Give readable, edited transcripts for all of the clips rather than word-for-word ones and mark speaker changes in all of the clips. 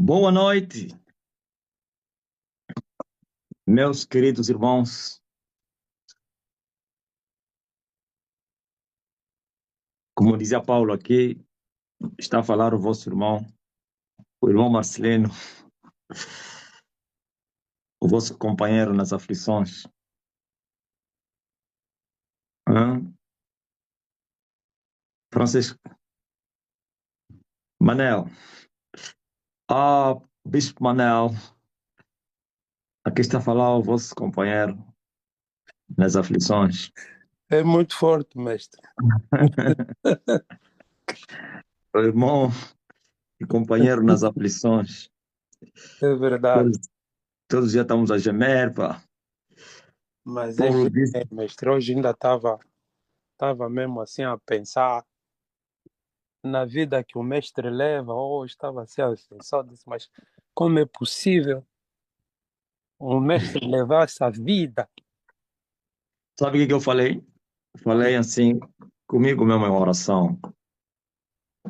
Speaker 1: Boa noite, meus queridos irmãos. Como dizia Paulo aqui, está a falar o vosso irmão, o irmão Marcelino, o vosso companheiro nas aflições. Hã? Francisco Manel. Bispo Manel, aqui está a falar o vosso companheiro nas aflições.
Speaker 2: É muito forte, mestre.
Speaker 1: O irmão e companheiro nas aflições.
Speaker 2: É verdade.
Speaker 1: Todos, todos os dias estamos a gemer, pá.
Speaker 2: Mas é
Speaker 1: Paulo
Speaker 2: firme,
Speaker 1: disse,
Speaker 2: mestre. Hoje ainda estava mesmo assim a pensar na vida que o mestre leva. Hoje estava assim a pensar, disse, mas como é possível um mestre levar essa vida?
Speaker 1: sabe o que eu falei? Falei assim, comigo mesmo em oração.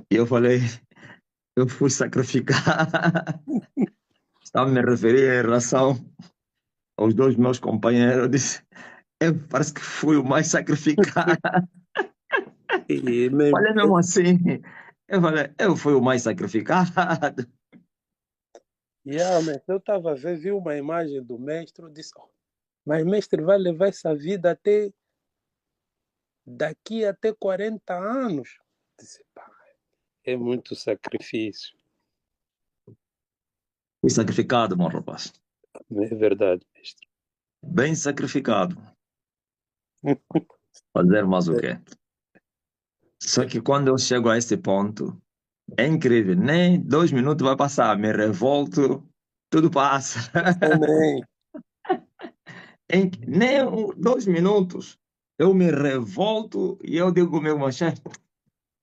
Speaker 1: E eu falei, eu fui sacrificar. Estava a me referir em relação aos dois meus companheiros. Eu disse, eu parece que fui o mais sacrificado.
Speaker 2: E mesmo,
Speaker 1: Falei mesmo assim. Eu falei, eu fui o mais sacrificado.
Speaker 2: mestre, eu estava a ver, vi uma imagem do mestre, eu disse, "Oh, mas mestre vai levar essa vida até daqui até 40 anos. Disse, pá, é muito sacrifício.
Speaker 1: Fui sacrificado, meu rapaz.
Speaker 2: É verdade, mestre.
Speaker 1: Bem sacrificado. Fazer mais o quê? Só que quando eu chego a esse ponto, é incrível. Nem 2 minutos vai passar. Me revolto, tudo passa.
Speaker 2: Amém.
Speaker 1: Nem 2 minutos. Eu me revolto e eu digo meu chefe,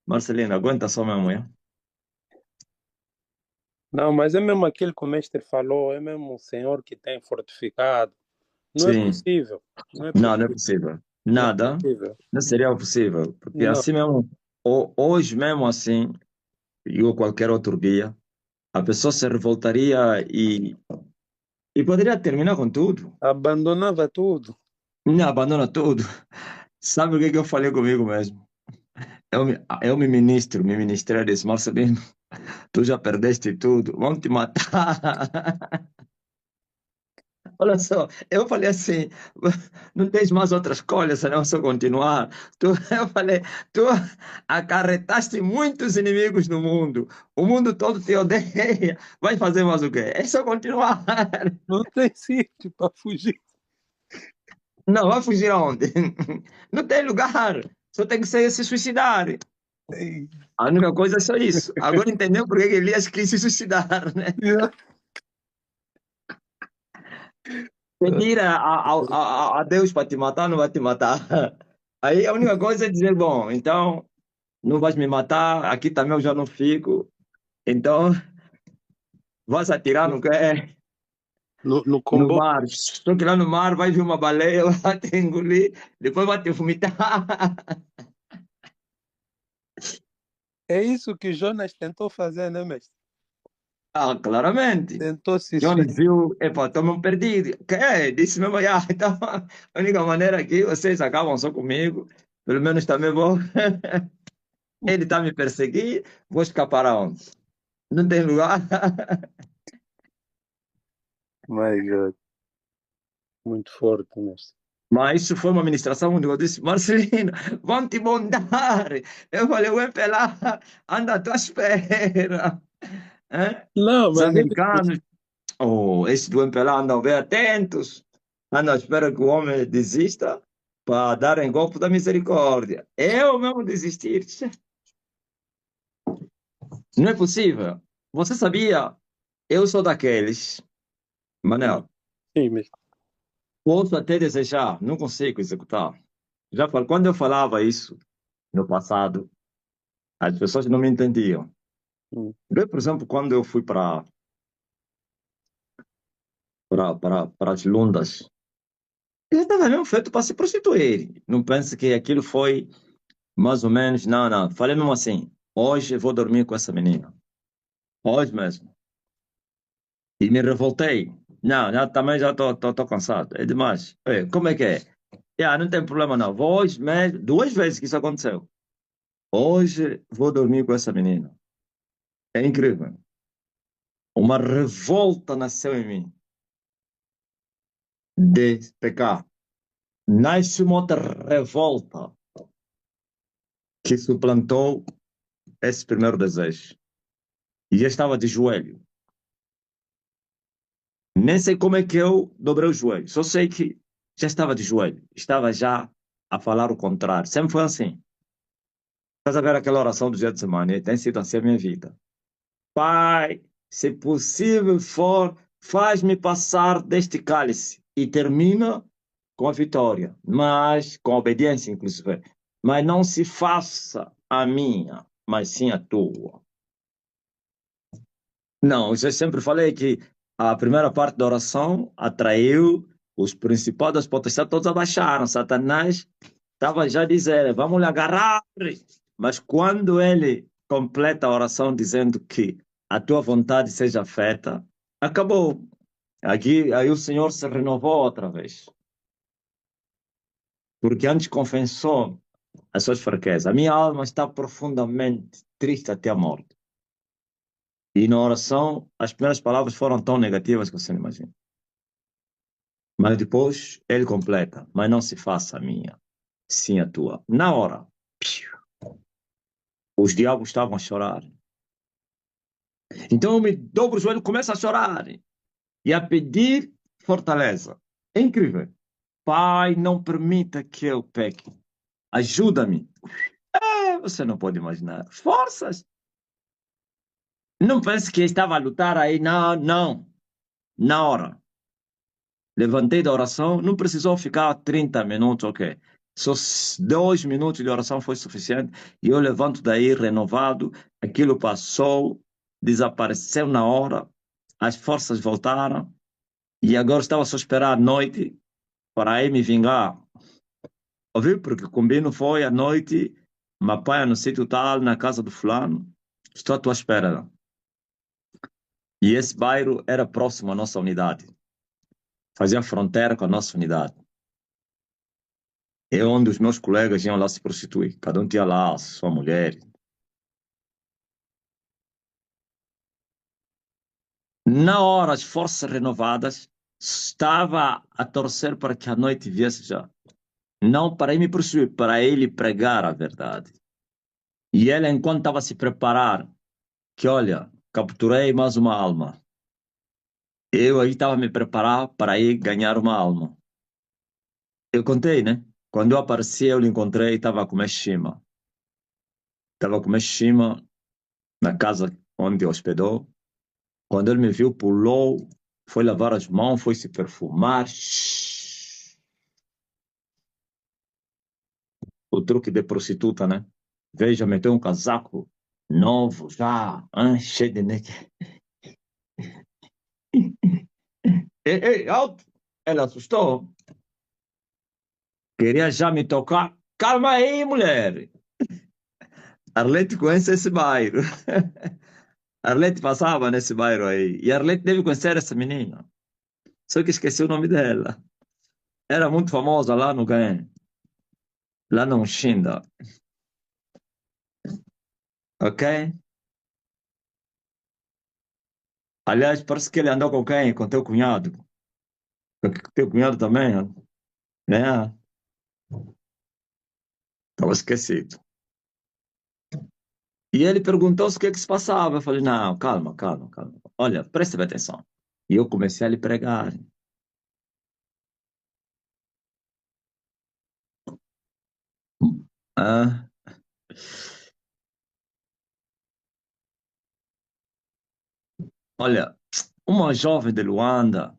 Speaker 1: Marcelino, aguenta só minha mulher.
Speaker 2: Não, mas é mesmo aquilo que o mestre falou, é mesmo o Senhor que tem fortificado. Não é
Speaker 1: Sim,
Speaker 2: possível, não é
Speaker 1: não, não é
Speaker 2: possível,
Speaker 1: possível.
Speaker 2: não é
Speaker 1: Nada,
Speaker 2: possível.
Speaker 1: não seria possível. Porque
Speaker 2: Não,
Speaker 1: assim mesmo, hoje mesmo assim, e ou qualquer outro dia, a pessoa se revoltaria e poderia terminar com tudo.
Speaker 2: abandonava tudo.
Speaker 1: Não, abandona tudo. Sabe o que que eu falei comigo mesmo? Eu me ministro, me ministrei desse Marcelino, tu já perdeste tudo, vão te matar. Olha só, eu falei assim, não tens mais outra escolha senão só continuar. Eu falei, tu acarretaste muitos inimigos no mundo, o mundo todo te odeia, vai fazer mais o quê? É só continuar.
Speaker 2: Não tem sítio para fugir.
Speaker 1: Não, vai fugir aonde? Não tem lugar, só tem que se suicidar.
Speaker 2: Ei,
Speaker 1: A única coisa é só isso. Agora entendeu por que Elias quis se suicidar, né? Pedir a Deus para te matar, não vai te matar. Aí a única coisa é dizer, bom, então não vais me matar, aqui também eu já não fico, então vais atirar no quê?
Speaker 2: no
Speaker 1: No
Speaker 2: comboio.
Speaker 1: mar. Só que lá no mar vai vir uma baleia, vai te engolir, depois vai te vomitar.
Speaker 2: É isso que Jonas tentou fazer, né, mestre?
Speaker 1: Ah, claramente.
Speaker 2: Tentou se
Speaker 1: Jonas
Speaker 2: suicidar.
Speaker 1: viu, epa, estou me perdido. Que é? Disse mesmo, ah, então a única maneira que vocês acabam só comigo, pelo menos também vou. Ele está me perseguindo, vou escapar aonde? Não tem lugar.
Speaker 2: My God, muito forte, mestre.
Speaker 1: Mas isso foi uma ministração onde eu disse, Marcelino, vão te mandar. Eu falei, o MPLA anda à tua espera. Hein?
Speaker 2: Não,
Speaker 1: Os
Speaker 2: mas ele,
Speaker 1: americanos, esses do MPLA andam bem atentos, andam à espera que o homem desista para darem golpe da misericórdia. Eu mesmo desistir. Não é possível. Você sabia? Eu sou daqueles, Manel,
Speaker 2: sim, mestre.
Speaker 1: posso até desejar, não consigo executar. Quando eu falava isso no passado, as pessoas não me entendiam.
Speaker 2: Hum.
Speaker 1: Eu, por exemplo, quando eu fui para as Lundas, eu estava mesmo feito para se prostituir. Não pense que aquilo foi mais ou menos, não, não. Falei mesmo assim, hoje eu vou dormir com essa menina. Hoje mesmo. E me revoltei. Não, também já estou cansado. É demais. Como é que é? Não tem problema não. Vou hoje mesmo, duas vezes que isso aconteceu. Hoje vou dormir com essa menina. É incrível. Uma revolta nasceu em mim de pecar. Nasce uma outra revolta que suplantou esse primeiro desejo. E já estava de joelho. Nem sei como é que eu dobrei o joelho. Só sei que já estava de joelho. Estava já a falar o contrário. Sempre foi assim. Estás a ver aquela oração do dia de semana? Tem sido assim a minha vida. Pai, se possível for, faz-me passar deste cálice. E termina com a vitória, mas com a obediência, inclusive. Mas não se faça a minha, mas sim a tua. Não, eu sempre falei que a primeira parte da oração atraiu os principais das potestades, todos abaixaram. Satanás estava já dizendo, vamos lhe agarrar. Mas quando ele completa a oração dizendo que a tua vontade seja feita, acabou. Aqui, aí o Senhor se renovou outra vez. Porque antes confessou as suas fraquezas. A minha alma está profundamente triste até a morte. E na oração, as primeiras palavras foram tão negativas que você não imagina. Mas depois ele completa, mas não se faça a minha, sim a tua. Na hora, os diabos estavam a chorar. Então eu me dobro o joelho e começo a chorar e a pedir fortaleza. É incrível. Pai, não permita que eu peque. Ajuda-me. Você não pode imaginar. Forças. Não pense que estava a lutar aí. Não, não. Na hora. Levantei da oração, não precisou ficar 30 minutos, ok. Só 2 minutos de oração foi suficiente. E eu levanto daí renovado. Aquilo passou, desapareceu na hora. As forças voltaram. E agora estava só a esperar a noite para aí me vingar. Ouviu? Porque o combino foi à noite, me apanha no sítio tal, na casa do fulano. Estou à tua espera. E esse bairro era próximo à nossa unidade. Fazia fronteira com a nossa unidade. É onde os meus colegas iam lá se prostituir. Cada um tinha lá a sua mulher. Na hora, as forças renovadas, estava a torcer para que a noite viesse já. Não para ele me prostituir, para ele pregar a verdade. E ele, enquanto estava a se preparar, que olha, capturei mais uma alma. Eu aí estava a me preparar para ir ganhar uma alma. Eu contei, né? Quando eu apareci, eu lhe encontrei e estava a comer shima. Estava a comer shima na casa onde hospedou. Quando ele me viu, pulou, foi lavar as mãos, foi se perfumar. O truque de prostituta, né? Veja, meteu um casaco novo já, cheio de neque. Ei, ei, alto! Ela assustou. Queria já me tocar. Calma aí, mulher. Arlete conhece esse bairro. Arlete passava nesse bairro aí. E Arlete deve conhecer essa menina. Só que esqueci o nome dela. Era muito famosa lá no Gaen. Lá no Xinda. Ok? Aliás, parece que ele andou com quem? Com teu cunhado. Com teu cunhado também, né? Estava esquecido. E ele perguntou o que se passava. Eu falei, não, calma, calma, calma. Olha, preste bem atenção. E eu comecei a lhe pregar. Ah, olha, uma jovem de Luanda,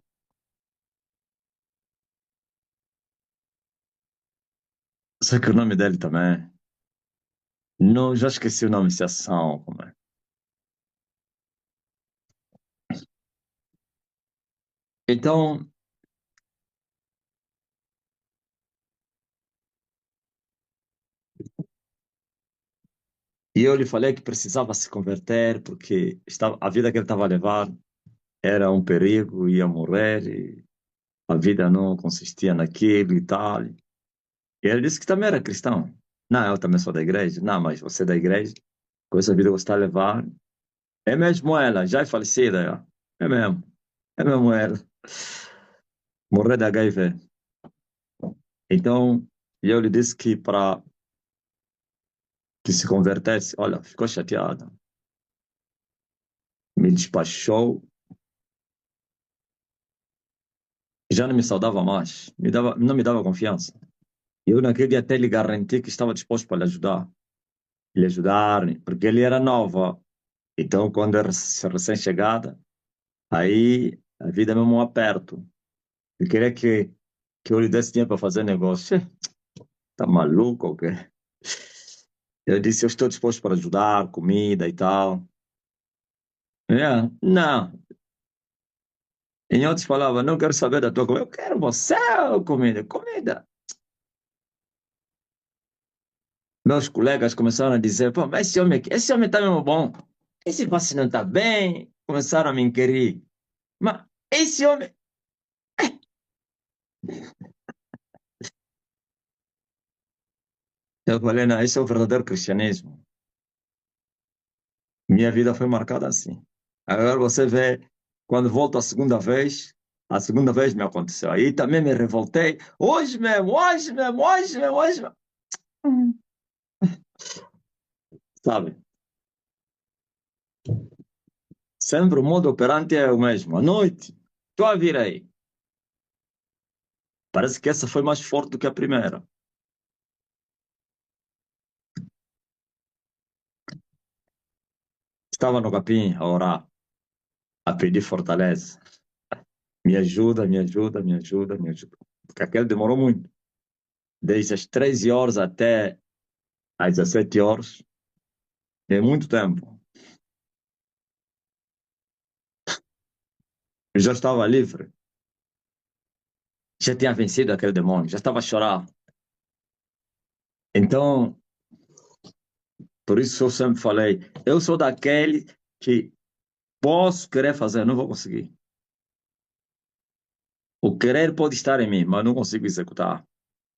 Speaker 1: sei que o nome dele também. Não, já esqueci o nome, se é ação, como é. Então, e eu lhe falei que precisava se converter, porque estava, a vida que ele estava a levar. era um perigo, ia morrer, e a vida não consistia naquilo e tal. E ele disse que também era cristão. Não, eu também sou da igreja. Não, mas você é da igreja, com essa vida que você está a levar. É mesmo ela, já é falecida. Já. É mesmo. É mesmo ela. Morrer de HIV. Então, eu lhe disse que para que se convertesse, olha, ficou chateada. Me despachou, já não me saudava mais, não me dava confiança. Eu naquele dia até lhe garanti que estava disposto para lhe ajudar, porque ele era nova. Então, quando era recém-chegada, aí a vida é mesmo um aperto. Ele queria que eu lhe desse dinheiro para fazer negócio. Tá maluco ou quê? Eu disse, eu estou disposto para ajudar, comida e tal. É, não, em outras palavras, não quero saber da tua comida, eu quero você, comida, comida. Meus colegas começaram a dizer, pô, mas esse homem tá mesmo bom. Esse passe não tá bem. Começaram a me inquirir. Mas esse homem... Eu falei, não, esse é o verdadeiro cristianismo. Minha vida foi marcada assim. Agora você vê, quando volto a segunda vez me aconteceu. Aí também me revoltei. Hoje mesmo, hoje mesmo, hoje mesmo, hoje mesmo. Hum. Sabe? Sempre o modo operante é o mesmo. À noite, estou a vir aí. Parece que essa foi mais forte do que a primeira. Estava no capim a orar, a pedir fortaleza. Me ajuda, me ajuda, me ajuda, me ajuda. Porque aquele demorou muito. Desde as 13 horas até às 17 horas. É muito tempo. Eu já estava livre. Já tinha vencido aquele demônio. Já estava a chorar. Então, por isso eu sempre falei, eu sou daquele que posso querer fazer, não vou conseguir. O querer pode estar em mim, mas não consigo executar.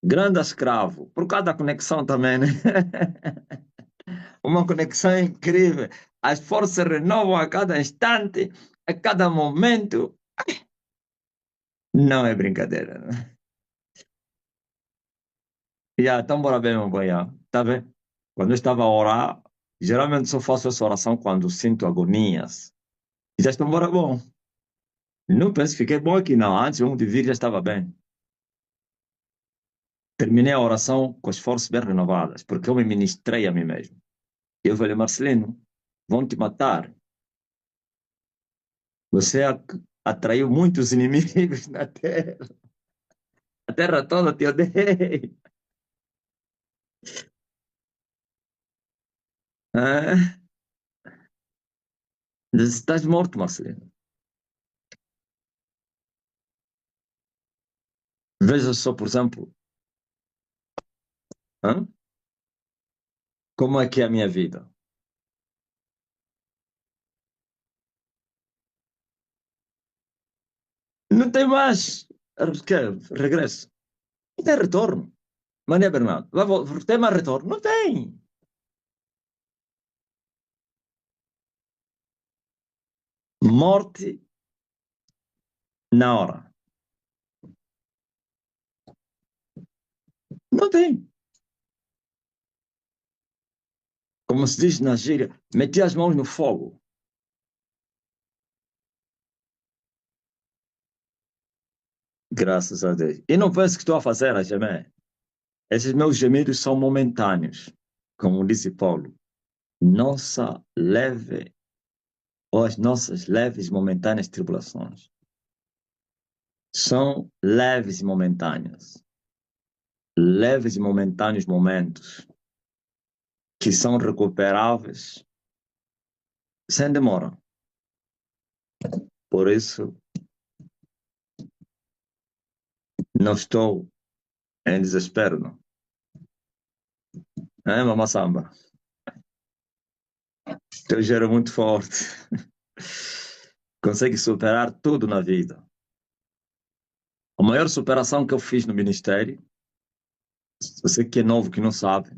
Speaker 1: Grande escravo, por causa da conexão também, né? Uma conexão incrível. As forças renovam a cada instante, a cada momento. Não é brincadeira, né? Então bora bem, meu boy. Tá bem? Quando eu estava a orar, geralmente só faço essa oração quando sinto agonias. E já estou embora bom. Não penso que fiquei bom aqui, não. Antes mesmo de vir já estava bem. Terminei a oração com as forças bem renovadas, porque eu me ministrei a mim mesmo. Eu falei, Marcelino, vão te matar. Você atraiu muitos inimigos na terra. A terra toda te odeia. Ah, estás morto, Marcelino. Veja só, por exemplo, hã? Como é que é a minha vida. Não tem mais que, regresso. Não tem retorno. Mané Bernardo, tem mais retorno? Não tem. Morte na hora. Não tem. Como se diz na gíria, meti as mãos no fogo. Graças a Deus. E não penso que estou a fazer a gemer. Esses meus gemidos são momentâneos. Como disse Paulo, nossa leve, ou as nossas leves e momentâneas tribulações são leves e momentâneas. Leves e momentâneos momentos que são recuperáveis sem demora. Por isso, não estou em desespero, não. É, Mama Samba? Teu gero é muito forte. consegue superar tudo na vida. A maior superação que eu fiz no ministério, você que é novo, que não sabe,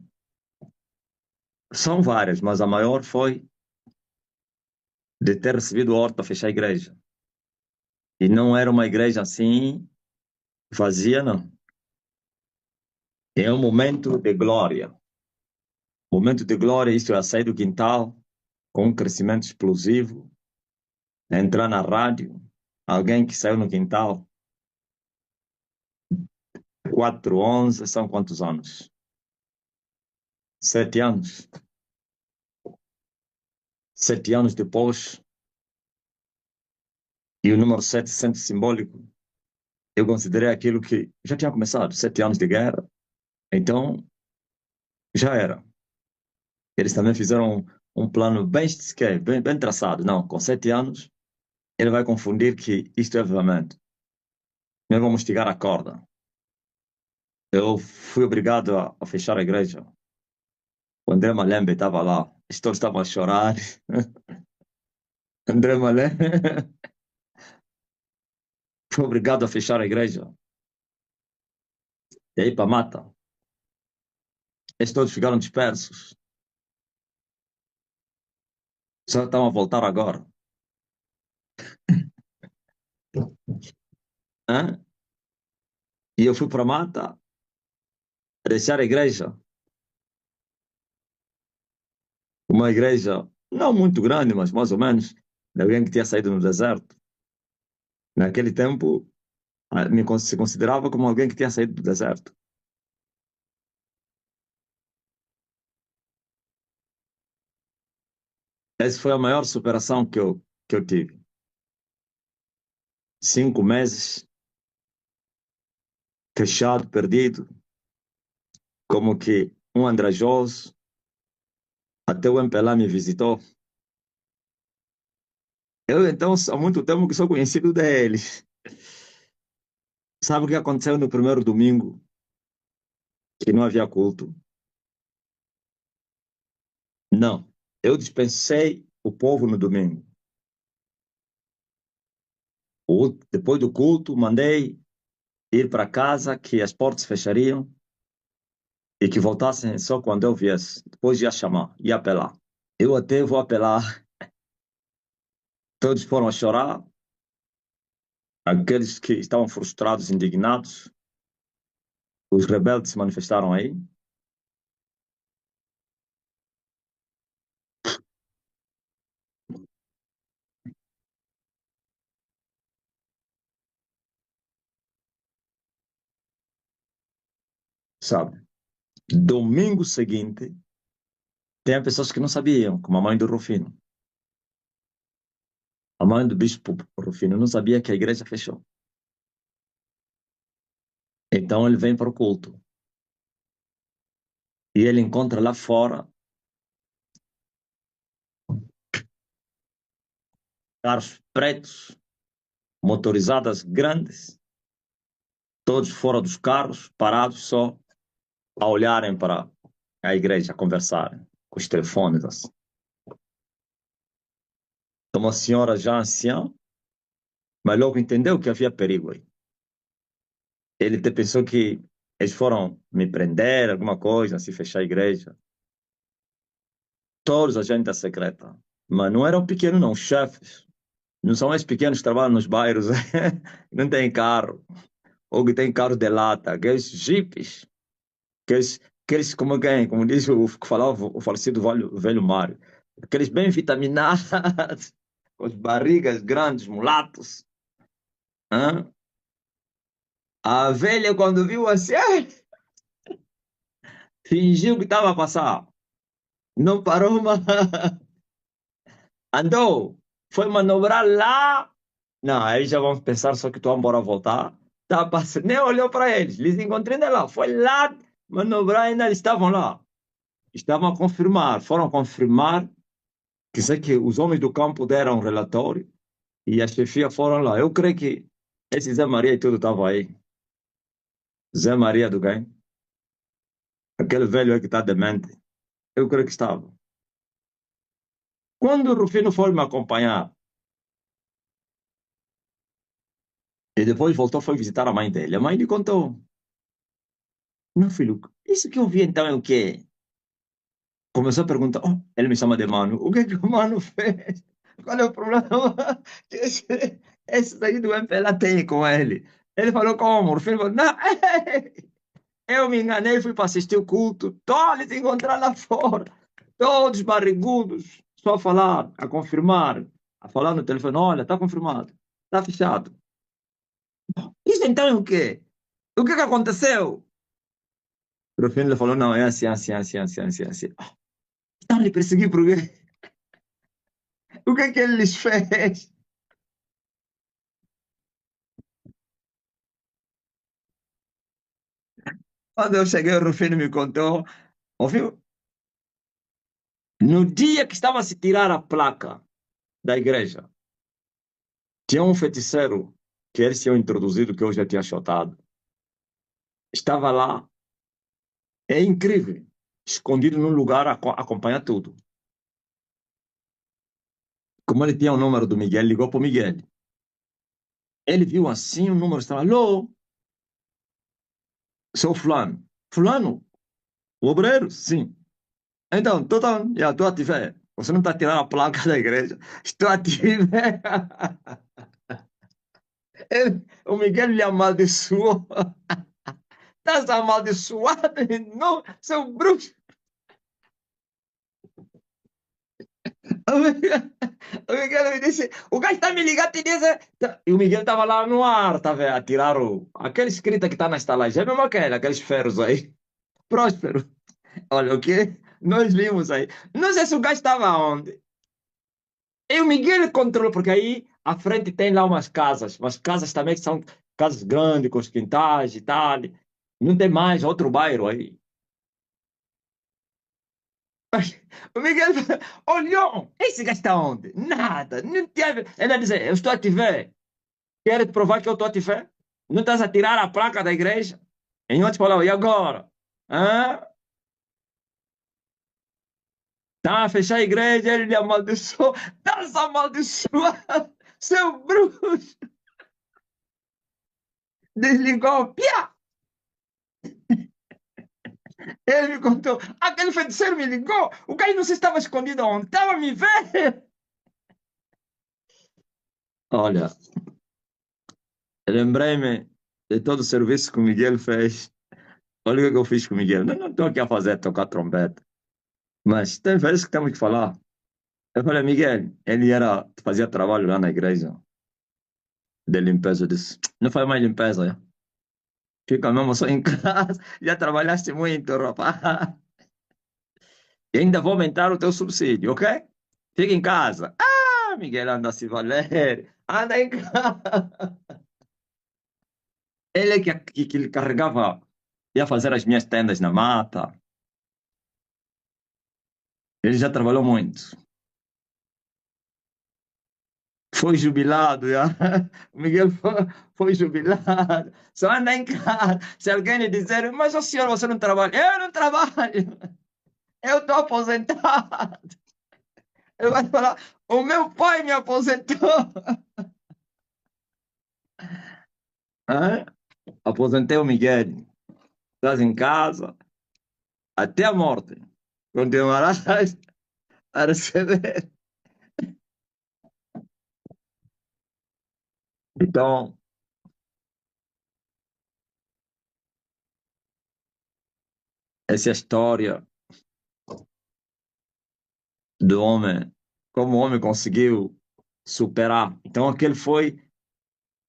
Speaker 1: são várias, mas a maior foi de ter recebido ordem para fechar a igreja. E não era uma igreja assim, vazia, não. É um momento de glória. Momento de glória, isso é sair do quintal com um crescimento explosivo, entrar na rádio, alguém que saiu no quintal, 411, são quantos anos? 7 anos. 7 anos depois, e o número 7 sendo simbólico, eu considerei aquilo que já tinha começado, 7 anos de guerra, então já era. Eles também fizeram um plano bem traçado. Não, com 7 anos, ele vai confundir que isto é avivamento. Nós vamos esticar a corda. Eu fui obrigado a fechar a igreja. O André Malembe estava lá. Todos estavam a chorar. André Malembe foi obrigado a fechar a igreja. E aí para mata. Eles todos ficaram dispersos. Só estão a voltar agora. Hã? E eu fui para mata, deixar a igreja. Uma igreja não muito grande, mas mais ou menos, de alguém que tinha saído no deserto. Naquele tempo, se considerava como alguém que tinha saído do deserto. Essa foi a maior superação que eu tive. 5 meses fechado, perdido, como que um andrajoso, até o MPLA me visitou. Eu, então, há muito tempo que sou conhecido deles. Sabe o que aconteceu no primeiro domingo, que não havia culto? Não. Eu dispensei o povo no domingo. Depois do culto, mandei ir para casa, que as portas fechariam e que voltassem só quando eu viesse. Depois ia chamar, ia apelar. Eu até vou apelar. Todos foram a chorar. Aqueles que estavam frustrados, indignados, os rebeldes se manifestaram aí. Sabe? Domingo seguinte, tem pessoas que não sabiam, como a mãe do Rufino. A mãe do bispo Rufino não sabia que a igreja fechou. Então ele vem para o culto. E ele encontra lá fora carros pretos, motorizadas grandes, todos fora dos carros, parados só a olharem para a igreja, a conversarem, com os telefones assim. Uma senhora já anciã, mas logo entendeu que havia perigo aí. Ele até pensou que eles foram me prender, alguma coisa, se fechar a igreja. Todos agentes secreta. Mas não eram pequenos, não, os chefes. Não são esses pequenos que trabalham nos bairros, não tem carro. Ou que tem carro de lata, aqueles jipes, aqueles como quem, como diz o que falava o falecido velho Mário, aqueles bem vitaminados, com as barrigas grandes, mulatos. Hã? A velha, quando viu assim, fingiu que estava a passar. Não parou, mas andou. Foi manobrar lá. Não, aí já vamos pensar só que tu embora voltar. Tá passando. Nem olhou para eles. Eles encontrei ainda lá. Foi lá manobrar, ainda eles estavam lá. Estavam a confirmar. Foram confirmar que sei que os homens do campo deram um relatório e a chefia foram lá. Eu creio que esse Zé Maria e tudo estava aí. Zé Maria do quem? Aquele velho aí que está demente. Eu creio que estava. Quando o Rufino foi me acompanhar, E depois voltou, foi visitar a mãe dele. A mãe lhe contou: Meu filho, isso que eu vi então é o quê? Começou a perguntar: oh, ele me chama de mano. O que é que o mano fez? Qual é o problema que esse daí do MPLA tem com ele? Ele falou: Como? O filho falou: Não, eu me enganei, fui para assistir o culto. Tô lhes encontrar lá fora. Todos barrigudos. Só a falar, a confirmar. A falar no telefone: Olha, está confirmado. Está fechado. Isso então é o quê? O que é que aconteceu? O filho ele falou: Não, é assim, assim, assim, assim, assim, assim. Então lhe persegui por quê? O que é que ele lhes fez? Quando eu cheguei, o Rufino me contou, ouviu? No dia que estava a se tirar a placa da igreja, tinha um feiticeiro que eles tinham introduzido, que eu já tinha chotado. Estava lá, é incrível, escondido num lugar a acompanhar tudo. Como ele tinha o número do Miguel, ligou para o Miguel. Ele viu assim o número, estava, alô, sou fulano. Fulano? O obreiro? Sim. Então, estou a te ver. Você não está tirando a placa da igreja. Estou a te ver. O Miguel lhe amaldiçoou. Estás amaldiçoado? Não, seu bruxo. O Miguel me disse: O gajo está me ligando e disse. E o Miguel estava lá no ar, tá vendo? A tirar aquele escrita que está na estalagem. É mesmo aqueles ferros aí. Próspero. Olha o que nós vimos aí. Não sei se o gajo estava onde. E o Miguel controlou, porque aí à frente tem lá umas casas também que são casas grandes, com os quintais e tal. Não tem mais outro bairro aí. O Miguel olhou. Esse gajo está onde? Nada. Não teve. Ele dizer, eu estou a te ver. Quero te provar que eu estou a te ver. Não estás a tirar a placa da igreja? Em outras palavras, e agora? Hã? Tá a fechar a igreja, ele lhe amaldiçoou. Estás amaldiçoado, seu bruxo. Desligou. Pia! Ele me contou. Aquele feiticeiro me ligou. O gajo não se estava escondido onde? Estava a me ver. Olha, lembrei-me de todo o serviço que o Miguel fez. Olha o que eu fiz com o Miguel. Não estou aqui a fazer, tocar trombeta. Mas tem vezes que temos que falar. Eu falei, Miguel, ele fazia trabalho lá na igreja de limpeza. Eu disse, não faz mais limpeza, já. Fica mesmo só em casa. Já trabalhaste muito, rapaz. E ainda vou aumentar o teu subsídio, ok? Fica em casa. Ah, Miguel anda a se valer. Anda em casa. Ele que ele carregava, ia fazer as minhas tendas na mata. Ele já trabalhou muito. Foi jubilado, já. O Miguel foi jubilado. Só anda em casa. Se alguém lhe dizer, mas o senhor, você não trabalha? Eu não trabalho. Eu estou aposentado. Ele vai falar, o meu pai me aposentou. Hã? Aposentei o Miguel. Estás em casa até a morte. Continuarás a receber. Então, essa é a história do homem, como o homem conseguiu superar. Então, aquele foi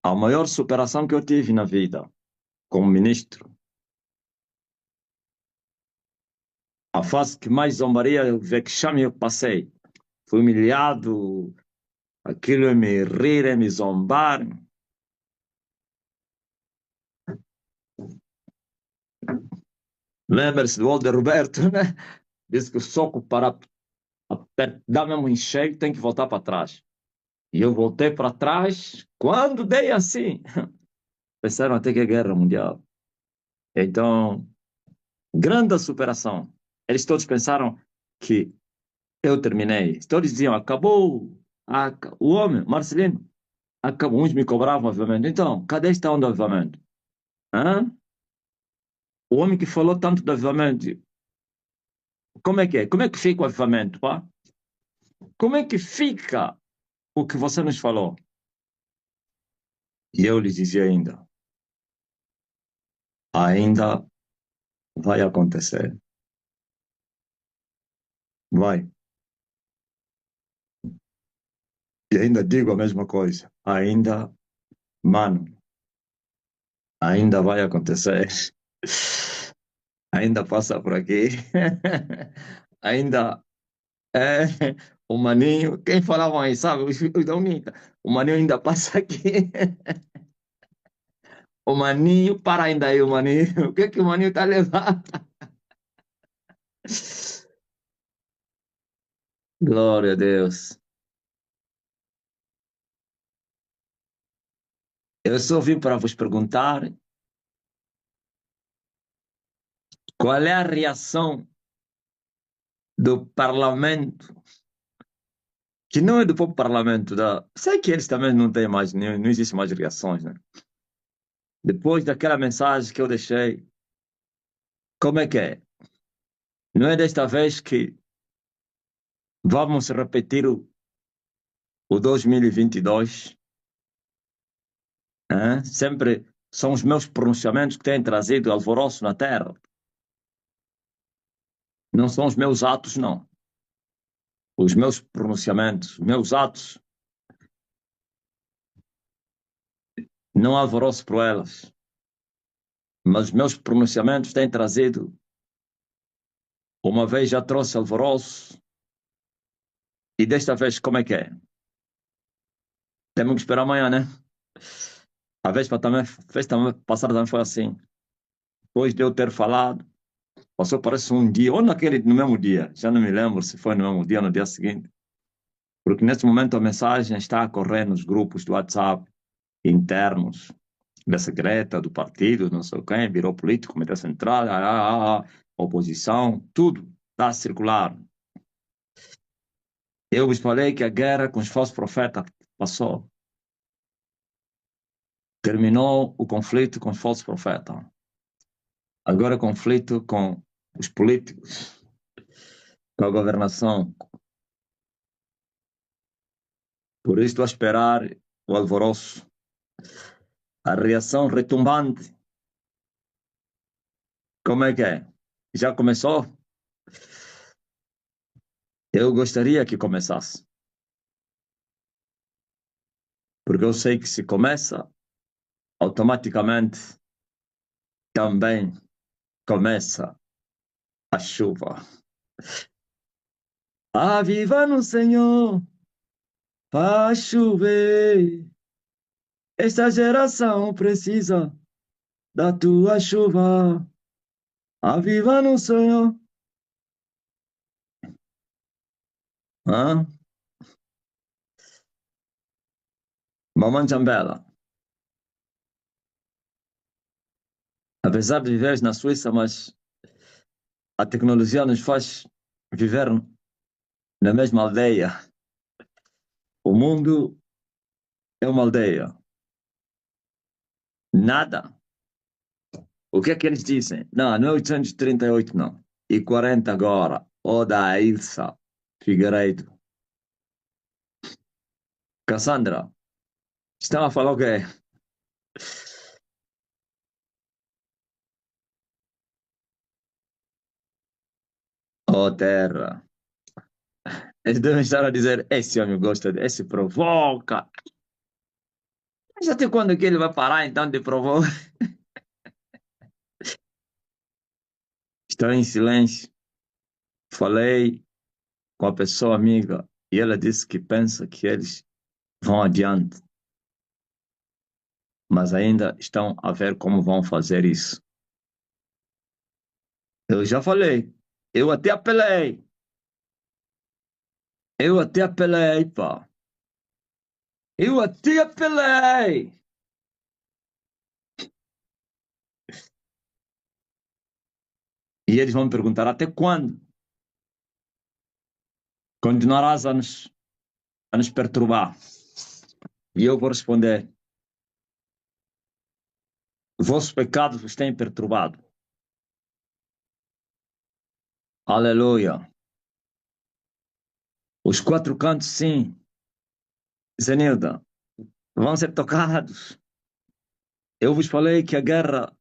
Speaker 1: a maior superação que eu tive na vida, como ministro. A fase que mais zombaria, vexame eu passei. Fui humilhado, aquilo é me rir, é me zombar. Lembra-se do Walter Roberto, né? Diz que o soco para dar mesmo em cheio tem que voltar para trás. E eu voltei para trás, quando dei assim, pensaram até que é guerra mundial. Então, grande superação. Eles todos pensaram que eu terminei. Todos diziam, acabou. O homem, Marcelino, Uns me cobravam avivamento. Então, cadê está o avivamento? Hã? O homem que falou tanto do avivamento, como é que é? Como é que fica o avivamento, pá? Como é que fica o que você nos falou? E eu lhe dizia ainda vai acontecer. Vai. E ainda digo a mesma coisa. Ainda, mano, ainda vai acontecer. Ainda passa por aqui. Ainda é o maninho. Quem falavam aí, sabe? Os da Unica. O maninho ainda passa aqui. O maninho, para ainda aí, o maninho. O que que o maninho tá levando? Glória a Deus. Eu só vim para vos perguntar qual é a reação do parlamento, que não é do próprio parlamento, sei que eles também não têm mais, não existe mais reações, né? Depois daquela mensagem que eu deixei, como é que é? Não é desta vez que vamos repetir o 2022, né? Sempre são os meus pronunciamentos que têm trazido alvoroço na terra, não são os meus atos, não. Os meus pronunciamentos, meus atos, não há alvoroço por elas, mas os meus pronunciamentos têm trazido, uma vez já trouxe alvoroço, e desta vez como é que é? Temos que esperar amanhã, né? A vez também passada também foi assim. Depois de eu ter falado, passou parece um dia, ou no mesmo dia, já não me lembro se foi no mesmo dia ou no dia seguinte, porque nesse momento a mensagem está a correr nos grupos do WhatsApp internos, da secreta, do partido, não sei quem, virou político, comitê central, oposição, tudo está a circular. Eu vos falei que a guerra com os falsos profetas passou. Terminou o conflito com os falsos profetas. Agora o conflito com os políticos, com a governação. Por isso estou a esperar o alvoroço, a reação retumbante. Como é que é? Já começou? Eu gostaria que começasse, porque eu sei que se começa, automaticamente também começa a chuva. Aviva no Senhor, faz chover. Esta geração precisa da tua chuva. Aviva no Senhor. Hã? Mamãe Jambela, apesar de viveres na Suíça, mas a tecnologia nos faz viver na mesma aldeia. O mundo é uma aldeia. Nada. O que é que eles dizem? Não é 838, não. E 40 agora. O da Ilsa Figueiredo. Cassandra, estão a falar o quê? Oh, terra. Eles devem estar a dizer, esse homem gosta, esse provoca. Mas até quando que ele vai parar, então, de provocar? Estou em silêncio. Falei com a pessoa amiga e ela disse que pensa que eles vão adiante, mas ainda estão a ver como vão fazer isso. Eu já falei, eu até apelei, pá. Eu até apelei. E eles vão me perguntar até quando continuarás a nos perturbar. E eu vou responder: vossos pecados vos têm perturbado. Aleluia. Os quatro cantos, sim, Zenilda, vão ser tocados. Eu vos falei que a guerra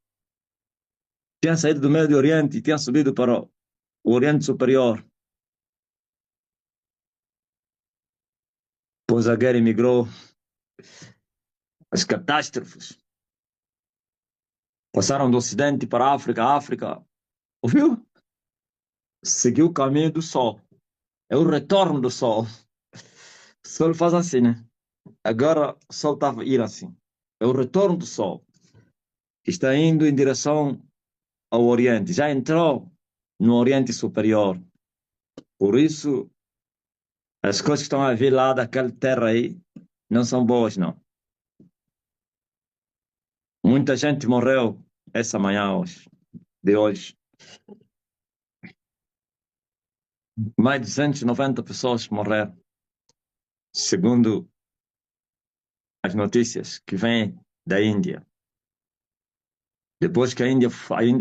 Speaker 1: tinha saído do Médio Oriente e tinha subido para o Oriente Superior, pois a guerra emigrou, as catástrofes passaram do Ocidente para a África, ouviu? Seguiu o caminho do Sol. É o retorno do Sol. O Sol faz assim, né? Agora o Sol estava a ir assim. É o retorno do Sol. Está indo em direção ao Oriente. Já entrou no Oriente Superior. Por isso, as coisas que estão a vir lá daquela terra aí não são boas, não. Muita gente morreu essa manhã hoje, de hoje. Mais de 290 pessoas morreram, segundo as notícias que vêm da Índia. Depois que a Índia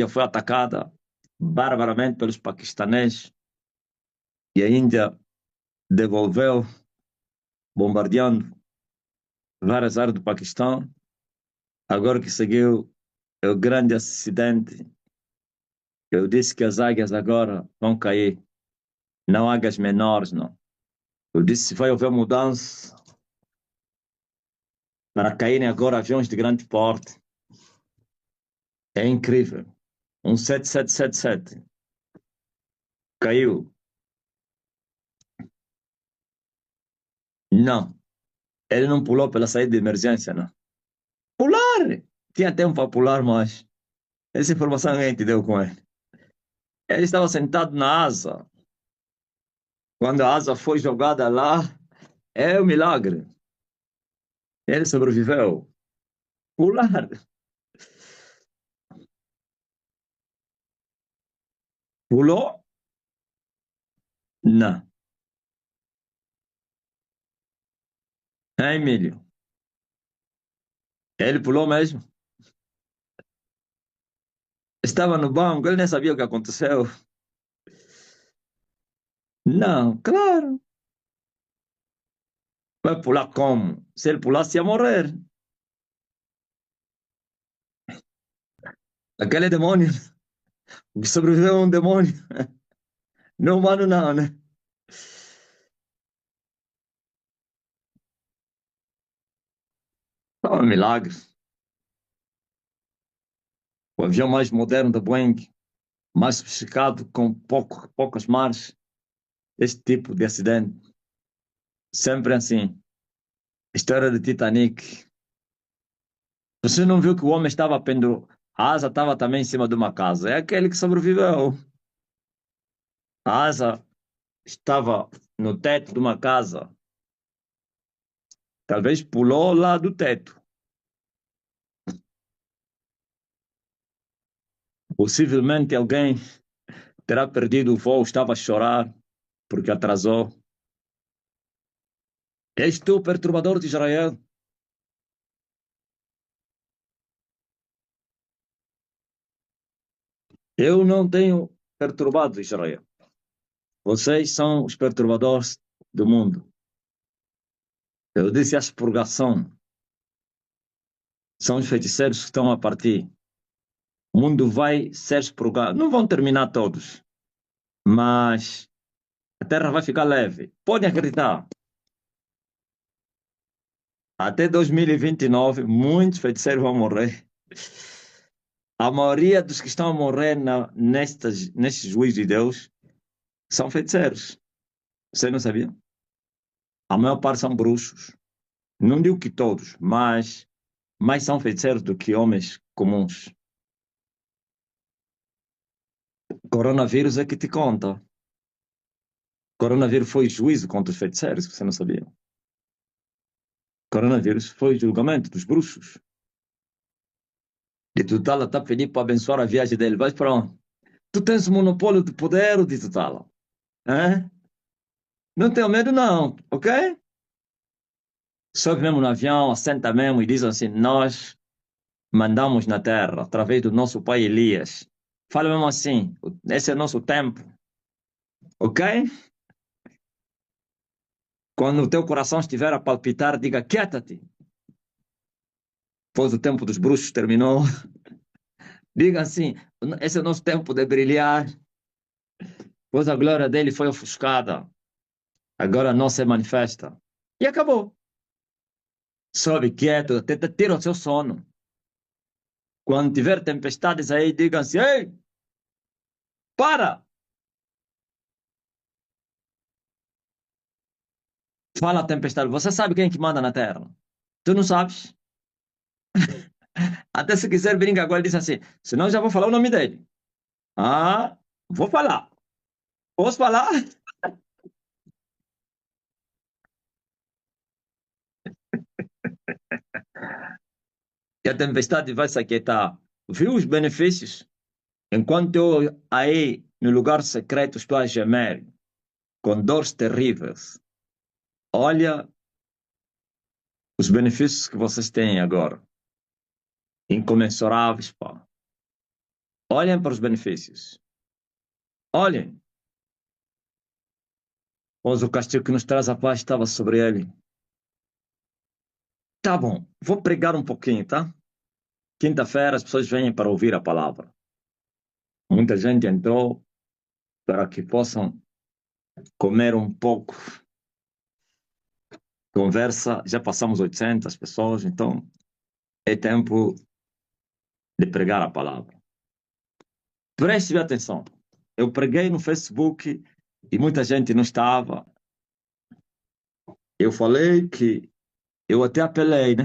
Speaker 1: foi atacada barbaramente pelos paquistaneses e a Índia devolveu, bombardeando várias áreas do Paquistão, agora que seguiu o grande acidente, eu disse que as águias agora vão cair, não águias menores, não. Eu disse que vai haver mudança para caírem agora aviões de grande porte. É incrível. Um 7777 caiu. Não, ele não pulou pela saída de emergência, não. Pular! Tinha tempo para pular, mas essa informação a gente deu com ele. Ele estava sentado na asa. Quando a asa foi jogada lá, é um milagre. Ele sobreviveu. Pular. Pulou? Não. É, Emílio. Ele pulou mesmo. Estava no banco, ele nem sabia o que aconteceu. Não, claro. Vai pular como? Se ele pulasse, ia morrer. Aquele demônio. O que sobreviveu é um demônio. Não humano, não, né? Só um milagre. O avião mais moderno da Boeing, mais sofisticado, com poucas marchas. Este tipo de acidente. Sempre assim. História do Titanic. Você não viu que o homem estava pendurado? A asa estava também em cima de uma casa. É aquele que sobreviveu. A asa estava no teto de uma casa. Talvez pulou lá do teto. Possivelmente alguém terá perdido o voo, estava a chorar porque atrasou. És tu, perturbador de Israel. Eu não tenho perturbado Israel. Vocês são os perturbadores do mundo. Eu disse a expurgação. São os feiticeiros que estão a partir. O mundo vai ser expurgado. Não vão terminar todos, mas a terra vai ficar leve. Podem acreditar. Até 2029, muitos feiticeiros vão morrer. A maioria dos que estão a morrer neste juízo de Deus são feiticeiros. Você não sabia? A maior parte são bruxos. Não digo que todos, mas mais são feiticeiros do que homens comuns. Coronavírus é que te conta. Coronavírus foi juízo contra os feiticeiros, você não sabia? Coronavírus foi julgamento dos bruxos. De Tutala está pedindo para abençoar a viagem dele. Vai para onde? Tu tens o monopólio de poder de Tutala. Não tenho medo, não, ok? sobe mesmo no avião, assenta mesmo e diz assim: Nós mandamos na terra através do nosso pai Elias. Fala mesmo assim: Esse é nosso tempo, ok? Quando o teu coração estiver a palpitar, diga: Quieta-te. Pois o tempo dos bruxos terminou. Diga assim: Esse é o nosso tempo de brilhar. Pois a glória dele foi ofuscada. Agora não se manifesta. E acabou. Sobe quieto, tenta tira o seu sono. Quando tiver tempestades aí, diga assim: Ei, para! Fala a tempestade. Você sabe quem é que manda na terra? Tu não sabes? Até se quiser brincar agora, ele diz assim: Senão eu já vou falar o nome dele. Ah, vou falar. Posso falar? E a tempestade vai se aquietar. Viu os benefícios? Enquanto eu aí no lugar secreto estou a gemer com dores terríveis. Olha os benefícios que vocês têm agora. Incomensuráveis, pá. Olhem para os benefícios. Olhem. Pois o castigo que nos traz a paz estava sobre ele. Tá bom, vou pregar um pouquinho, tá? Quinta-feira as pessoas vêm para ouvir a palavra. Muita gente entrou para que possam comer um pouco. Conversa, já passamos 800 pessoas, então é tempo de pregar a palavra. Preste atenção. Eu preguei no Facebook e muita gente não estava. Eu falei que eu até apelei, né?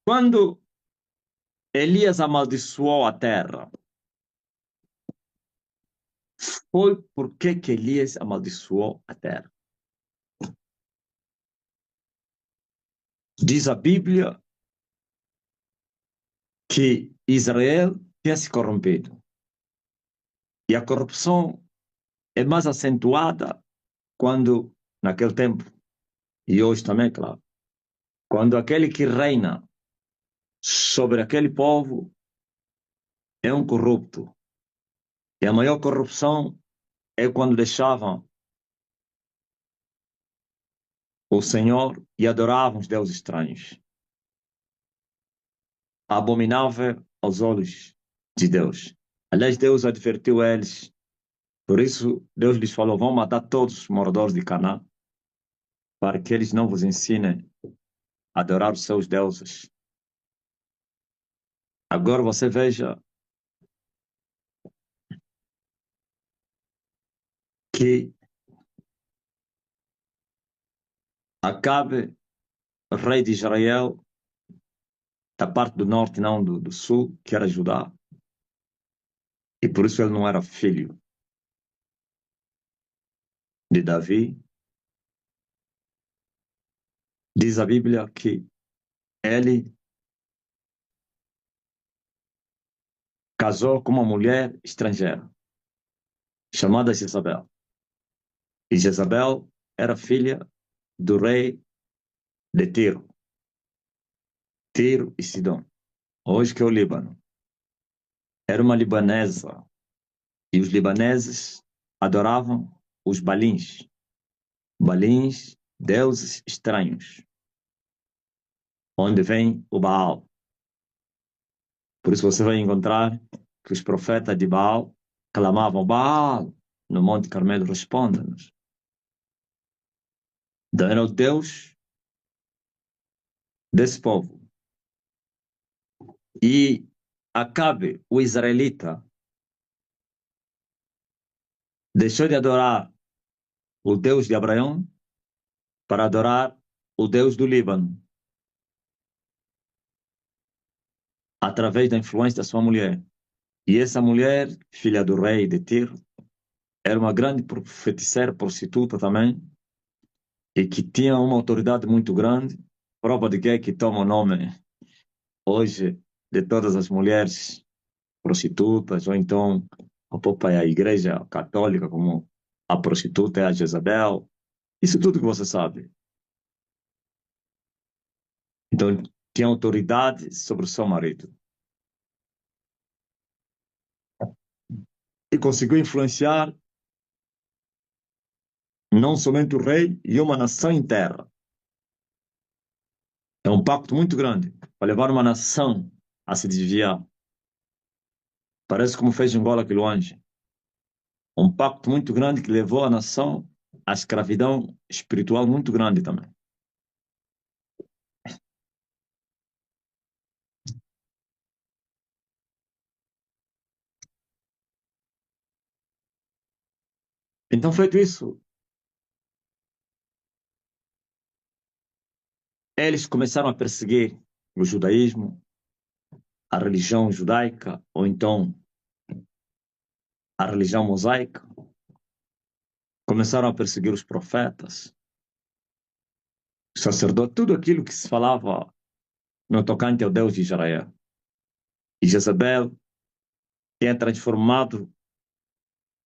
Speaker 1: Quando Elias amaldiçoou a terra, foi porque que Elias amaldiçoou a terra. Diz a Bíblia que Israel tinha se corrompido. E a corrupção é mais acentuada quando, naquele tempo, e hoje também, claro, quando aquele que reina sobre aquele povo é um corrupto. E a maior corrupção é quando deixavam o Senhor e adoravam os deuses estranhos. Abominável aos olhos de Deus. Aliás, Deus advertiu eles. Por isso, Deus lhes falou: vão matar todos os moradores de Canaã, para que eles não vos ensinem a adorar os seus deuses. Agora você veja que Acabe, rei de Israel, da parte do norte, não do sul, que era Judá, e por isso ele não era filho de Davi. Diz a Bíblia que ele casou com uma mulher estrangeira, chamada Jezabel. E Jezabel era filha do rei de Tiro, Tiro e Sidom, hoje que é o Líbano. Era uma libanesa, e os libaneses adoravam os balins, balins, deuses estranhos, onde vem o Baal. Por isso você vai encontrar que os profetas de Baal clamavam: Baal, no Monte Carmelo, responda-nos. Então era o Deus desse povo. E Acabe, o israelita, deixou de adorar o Deus de Abraão para adorar o Deus do Líbano, através da influência da sua mulher. E essa mulher, filha do rei de Tiro, era uma grande feiticeira, prostituta também, e que tinha uma autoridade muito grande, prova de que toma o nome hoje de todas as mulheres prostitutas, ou então a própria Igreja Católica, como a prostituta é a Jezabel, Isso tudo que você sabe. Então, tinha autoridade sobre o seu marido. E conseguiu influenciar não somente o rei e uma nação inteira. É um pacto muito grande para levar uma nação a se desviar. Parece como fez Angola aquele anjo. Um pacto muito grande que levou a nação à escravidão espiritual muito grande também. Então, feito isso, eles começaram a perseguir o judaísmo, a religião judaica, ou então a religião mosaica. Começaram a perseguir os profetas, os sacerdotes, tudo aquilo que se falava no tocante ao Deus de Israel. E Jezabel tinha transformado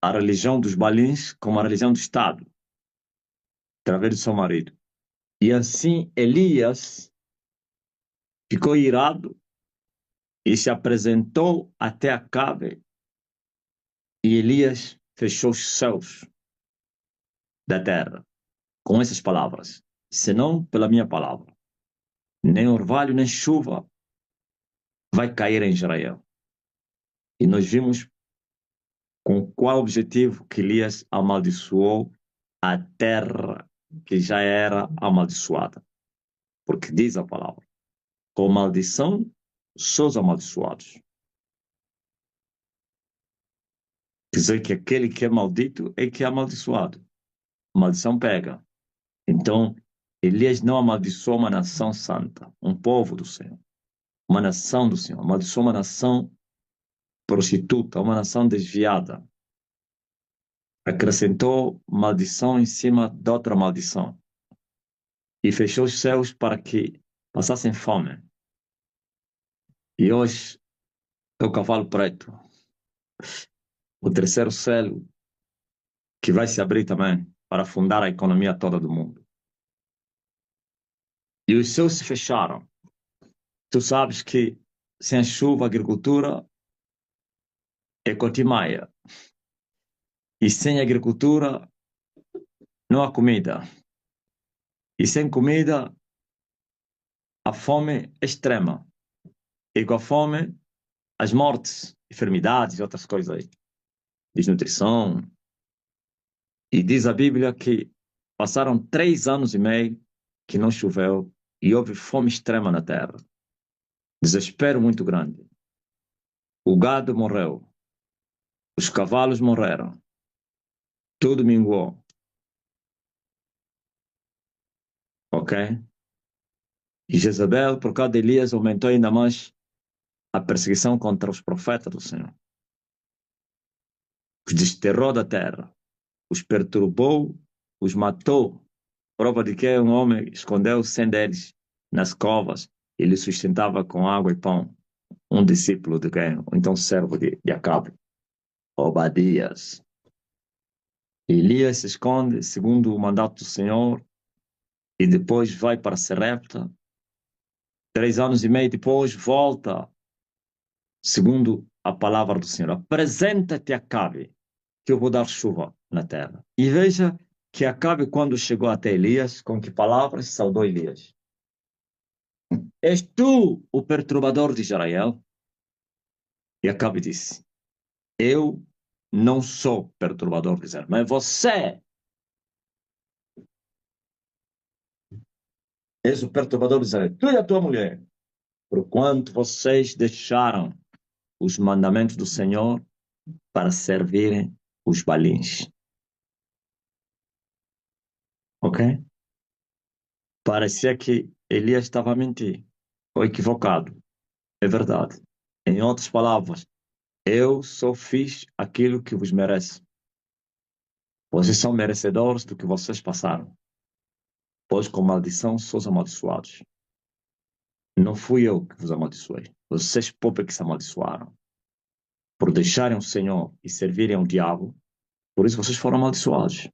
Speaker 1: a religião dos Balins como a religião do Estado, através do seu marido. E assim Elias ficou irado e se apresentou até Acabe, e Elias fechou os céus da terra com essas palavras: senão pela minha palavra, nem orvalho nem chuva vai cair em Israel. E nós vimos com qual objetivo que Elias amaldiçoou a terra que já era amaldiçoada. Porque diz a palavra: com maldição são os amaldiçoados. Quer dizer que aquele que é maldito é que é amaldiçoado. Maldição pega. Então, Elias não amaldiçoou uma nação santa, um povo do Senhor, uma nação do Senhor. Amaldiçoou uma nação prostituta, uma nação desviada. Acrescentou maldição em cima de outra maldição. E fechou os céus para que passassem fome. E hoje é o cavalo preto, o terceiro selo, que vai se abrir também para afundar a economia toda do mundo. E os céus se fecharam. Tu sabes que sem chuva a agricultura é cotimaia. E sem agricultura não há comida. E sem comida a fome é extrema. E com a fome, as mortes, enfermidades e outras coisas aí. Desnutrição. E diz a Bíblia que passaram 3 anos e meio que não choveu e houve fome extrema na terra. Desespero muito grande. O gado morreu. Os cavalos morreram. Tudo minguou. Ok? E Jezabel, por causa de Elias, aumentou ainda mais a perseguição contra os profetas do Senhor. Os desterrou da terra. Os perturbou, os matou. Prova de que um homem escondeu 100 deles nas covas. Ele sustentava com água e pão. Um discípulo de quem? Então servo de Acabe. Obadias. Elias se esconde segundo o mandato do Senhor e depois vai para Serepta. 3 anos e meio depois volta segundo a palavra do Senhor. Apresenta-te a Acabe, que eu vou dar chuva na terra. E veja que Acabe, quando chegou até Elias, com que palavras saudou Elias? És tu o perturbador de Israel? E Acabe disse: eu não sou perturbador de Israel, mas você és o perturbador de Israel, tu e a tua mulher, porquanto vocês deixaram os mandamentos do Senhor para servirem os balins. Ok? Parecia que Elias estava a mentir, ou equivocado. É verdade. Em outras palavras, eu só fiz aquilo que vos merece. Vocês são merecedores do que vocês passaram, pois com maldição sois amaldiçoados. Não fui eu que vos amaldiçoei. Vocês próprios que se amaldiçoaram. Por deixarem o Senhor e servirem ao diabo, por isso vocês foram amaldiçoados.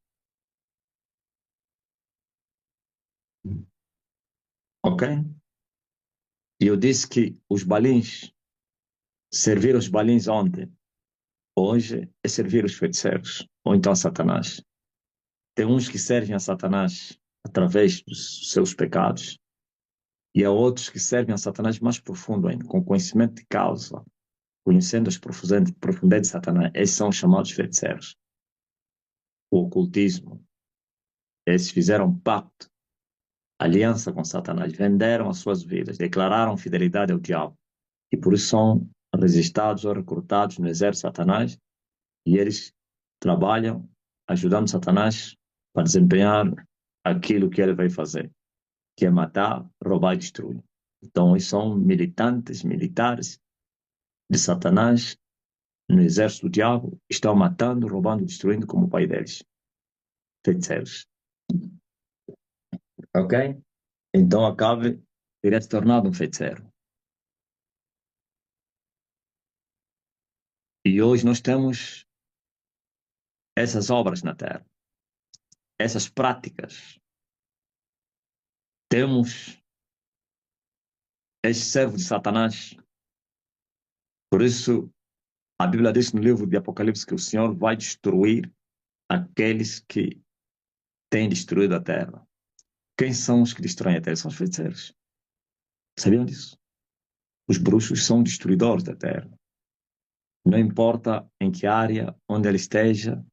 Speaker 1: Ok? E eu disse que os balins, servir os balins ontem, hoje é servir os feiticeiros, ou então Satanás. Tem uns que servem a Satanás através dos seus pecados, e há outros que servem a Satanás mais profundo ainda, com conhecimento de causa, conhecendo as profundidades de Satanás. Esses são os chamados feiticeiros. O ocultismo. Esses fizeram pacto, aliança com Satanás, venderam as suas vidas, declararam fidelidade ao diabo, e por isso são registados ou recrutados no exército de Satanás, e eles trabalham ajudando Satanás para desempenhar aquilo que ele vai fazer, que é matar, roubar e destruir. Então, eles são militantes, militares de Satanás no exército do diabo, estão matando, roubando, destruindo como o pai deles, feiticeiros. Ok? Então, Acabe teria se tornado um feiticeiro. E hoje nós temos essas obras na Terra, essas práticas. Temos este servo de Satanás. Por isso, a Bíblia diz no livro de Apocalipse que o Senhor vai destruir aqueles que têm destruído a terra. Quem são os que destroem a terra? São os feiticeiros. Sabiam disso? Os bruxos são destruidores da terra. Não importa em que área, onde ele esteja,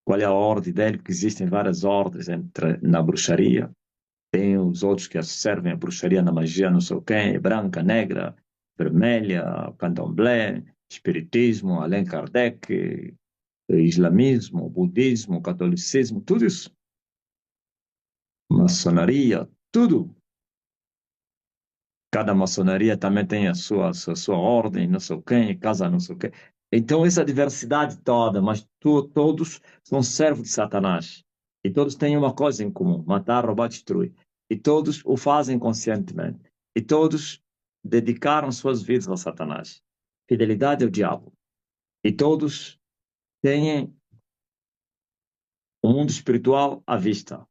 Speaker 1: qual é a ordem dele, porque existem várias ordens na bruxaria. Tem os outros que servem a bruxaria na magia, não sei o quê, branca, negra, vermelha, candomblé, espiritismo, Allan Kardec, islamismo, budismo, catolicismo, tudo isso. Maçonaria, tudo. Cada maçonaria também tem a sua ordem, não sei o quê, casa não sei o quê. Então, essa diversidade toda, mas todos são servos de Satanás. E todos têm uma coisa em comum: matar, roubar, destruir. E todos o fazem conscientemente. E todos dedicaram suas vidas a Satanás. Fidelidade ao diabo. E todos têm o mundo espiritual à vista.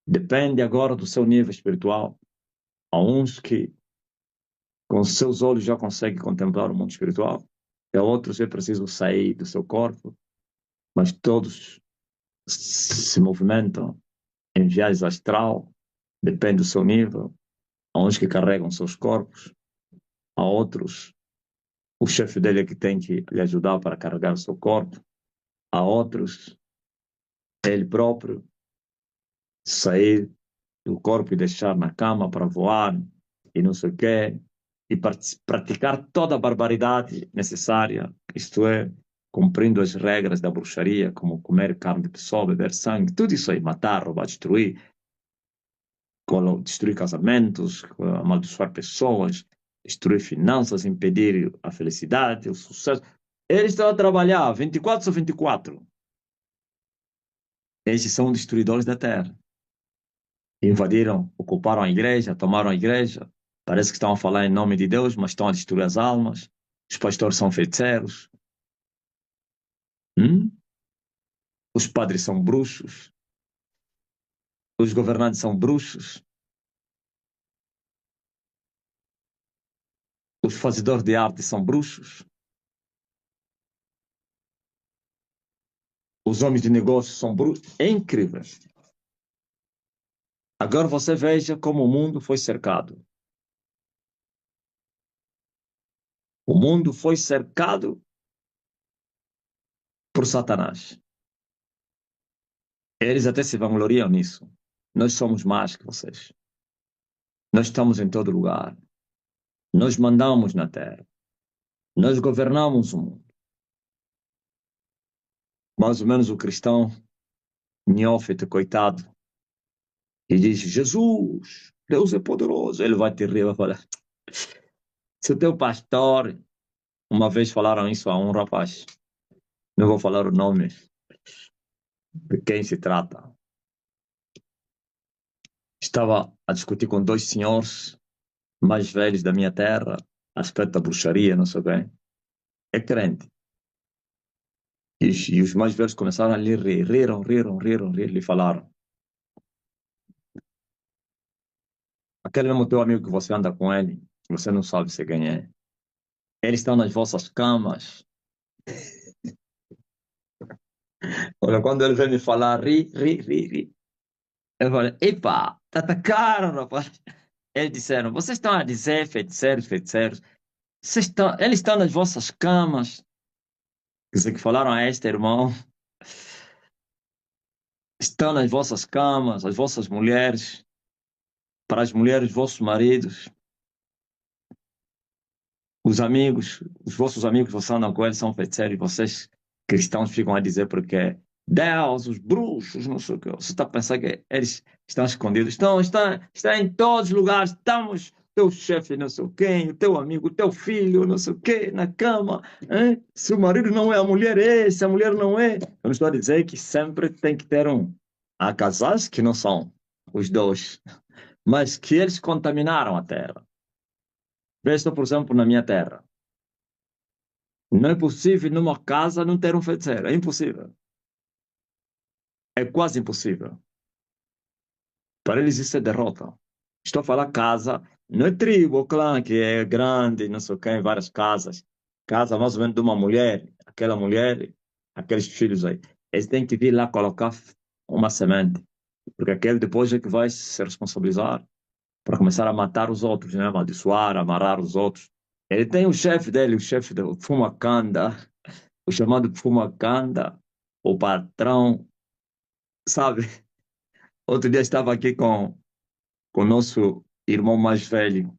Speaker 1: Depende agora do seu nível espiritual. Há uns que com seus olhos já conseguem contemplar o mundo espiritual, e há outros que é preciso sair do seu corpo, mas todos se movimentam em viagem astral, depende do seu nível. Há uns que carregam seus corpos, há outros, o chefe dele é que tem que lhe ajudar para carregar o seu corpo, há outros, ele próprio sair do corpo e deixar na cama para voar e não sei o quê, e praticar toda a barbaridade necessária, isto é, cumprindo as regras da bruxaria, como comer carne de pessoa, beber sangue, tudo isso aí, matar, roubar, destruir casamentos, amaldiçoar pessoas, destruir finanças, impedir a felicidade, o sucesso. Eles estão a trabalhar 24 sobre 24. Esses são destruidores da terra. Invadiram, ocuparam a igreja, tomaram a igreja. Parece que estão a falar em nome de Deus, mas estão a destruir as almas. Os pastores são feiticeiros. Hum? Os padres são bruxos. Os governantes são bruxos. Os fazedores de arte são bruxos. Os homens de negócios são bruxos. É incrível. Agora você veja como o mundo foi cercado. O mundo foi cercado por Satanás. Eles até se vangloriam nisso. Nós somos mais que vocês. Nós estamos em todo lugar. Nós mandamos na terra. Nós governamos o mundo. Mais ou menos o cristão, neófito, coitado, e diz: Jesus, Deus é poderoso. Ele vai te rir, vai falar: se o teu pastor, uma vez falaram isso a um rapaz, não vou falar o nome de quem se trata, estava a discutir com dois senhores mais velhos da minha terra, a respeito da bruxaria, não sei bem. É crente. E os mais velhos começaram a lhe rir, riram, lhe falaram: aquele mesmo teu amigo que você anda com ele, você não sabe se quem é. Eles estão nas vossas camas. Olha, quando ele vem me falar, ri, ri, ri, ri. Eu falei, epa, tá caro, rapaz. Eles disseram, vocês estão a dizer, feiticeiros, feiticeiros, eles estão nas vossas camas. Quer dizer, que falaram a este irmão, estão nas vossas camas, as vossas mulheres, para as mulheres, vossos maridos, os vossos amigos, vocês andam com eles, são feiticeiros, e vocês, cristãos, ficam a dizer porque Deus, os bruxos, não sei o que. Você está a pensar que eles estão escondidos? Estão em todos os lugares. Estamos, teu chefe, não sei quem, o teu amigo, o teu filho, não sei o quê, na cama. Hein? Se o marido não é a mulher, é, se a mulher não é. Eu não estou a dizer que sempre tem que ter um. Há casais que não são os dois, mas que eles contaminaram a terra. Veja, por exemplo, na minha terra. Não é possível numa casa não ter um feiticeiro. É impossível. É quase impossível. Para eles isso é derrota. Estou a falar casa, não é tribo, clã, que é grande, não sei o quê, em várias casas. Casa mais ou menos de uma mulher, aquela mulher, aqueles filhos aí. Eles têm que vir lá colocar uma semente. Porque aquele depois é que vai se responsabilizar para começar a matar os outros, né? Amaldiçoar, amarrar os outros. Ele tem o chefe dele, o chefe do Fumacanda, o chamado Fumacanda, o patrão, sabe? Outro dia estava aqui com o nosso irmão mais velho,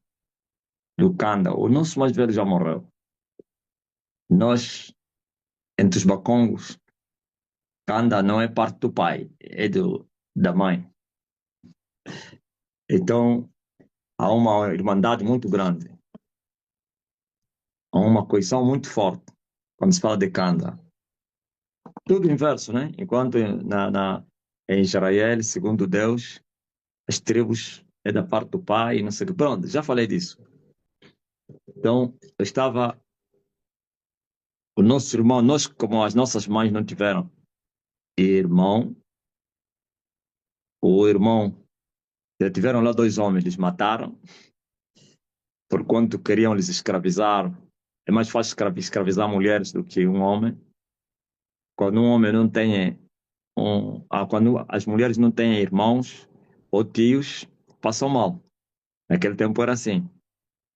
Speaker 1: do Kanda. O nosso mais velho já morreu. Nós, entre os bacongos, Kanda não é parte do pai, é da mãe. Então, há uma irmandade muito grande, há uma coesão muito forte quando se fala de Kanda. Tudo inverso, né? Enquanto em Israel, segundo Deus, as tribos é da parte do pai, não sei o que. Pronto, já falei disso. Então, eu estava, o nosso irmão, nós, como as nossas mães não tiveram irmão, o irmão, tiveram lá dois homens, eles mataram, por quanto queriam lhes escravizar. É mais fácil escravizar mulheres do que um homem. Quando um homem não tem, quando as mulheres não têm irmãos ou tios, passam mal. Naquele tempo era assim.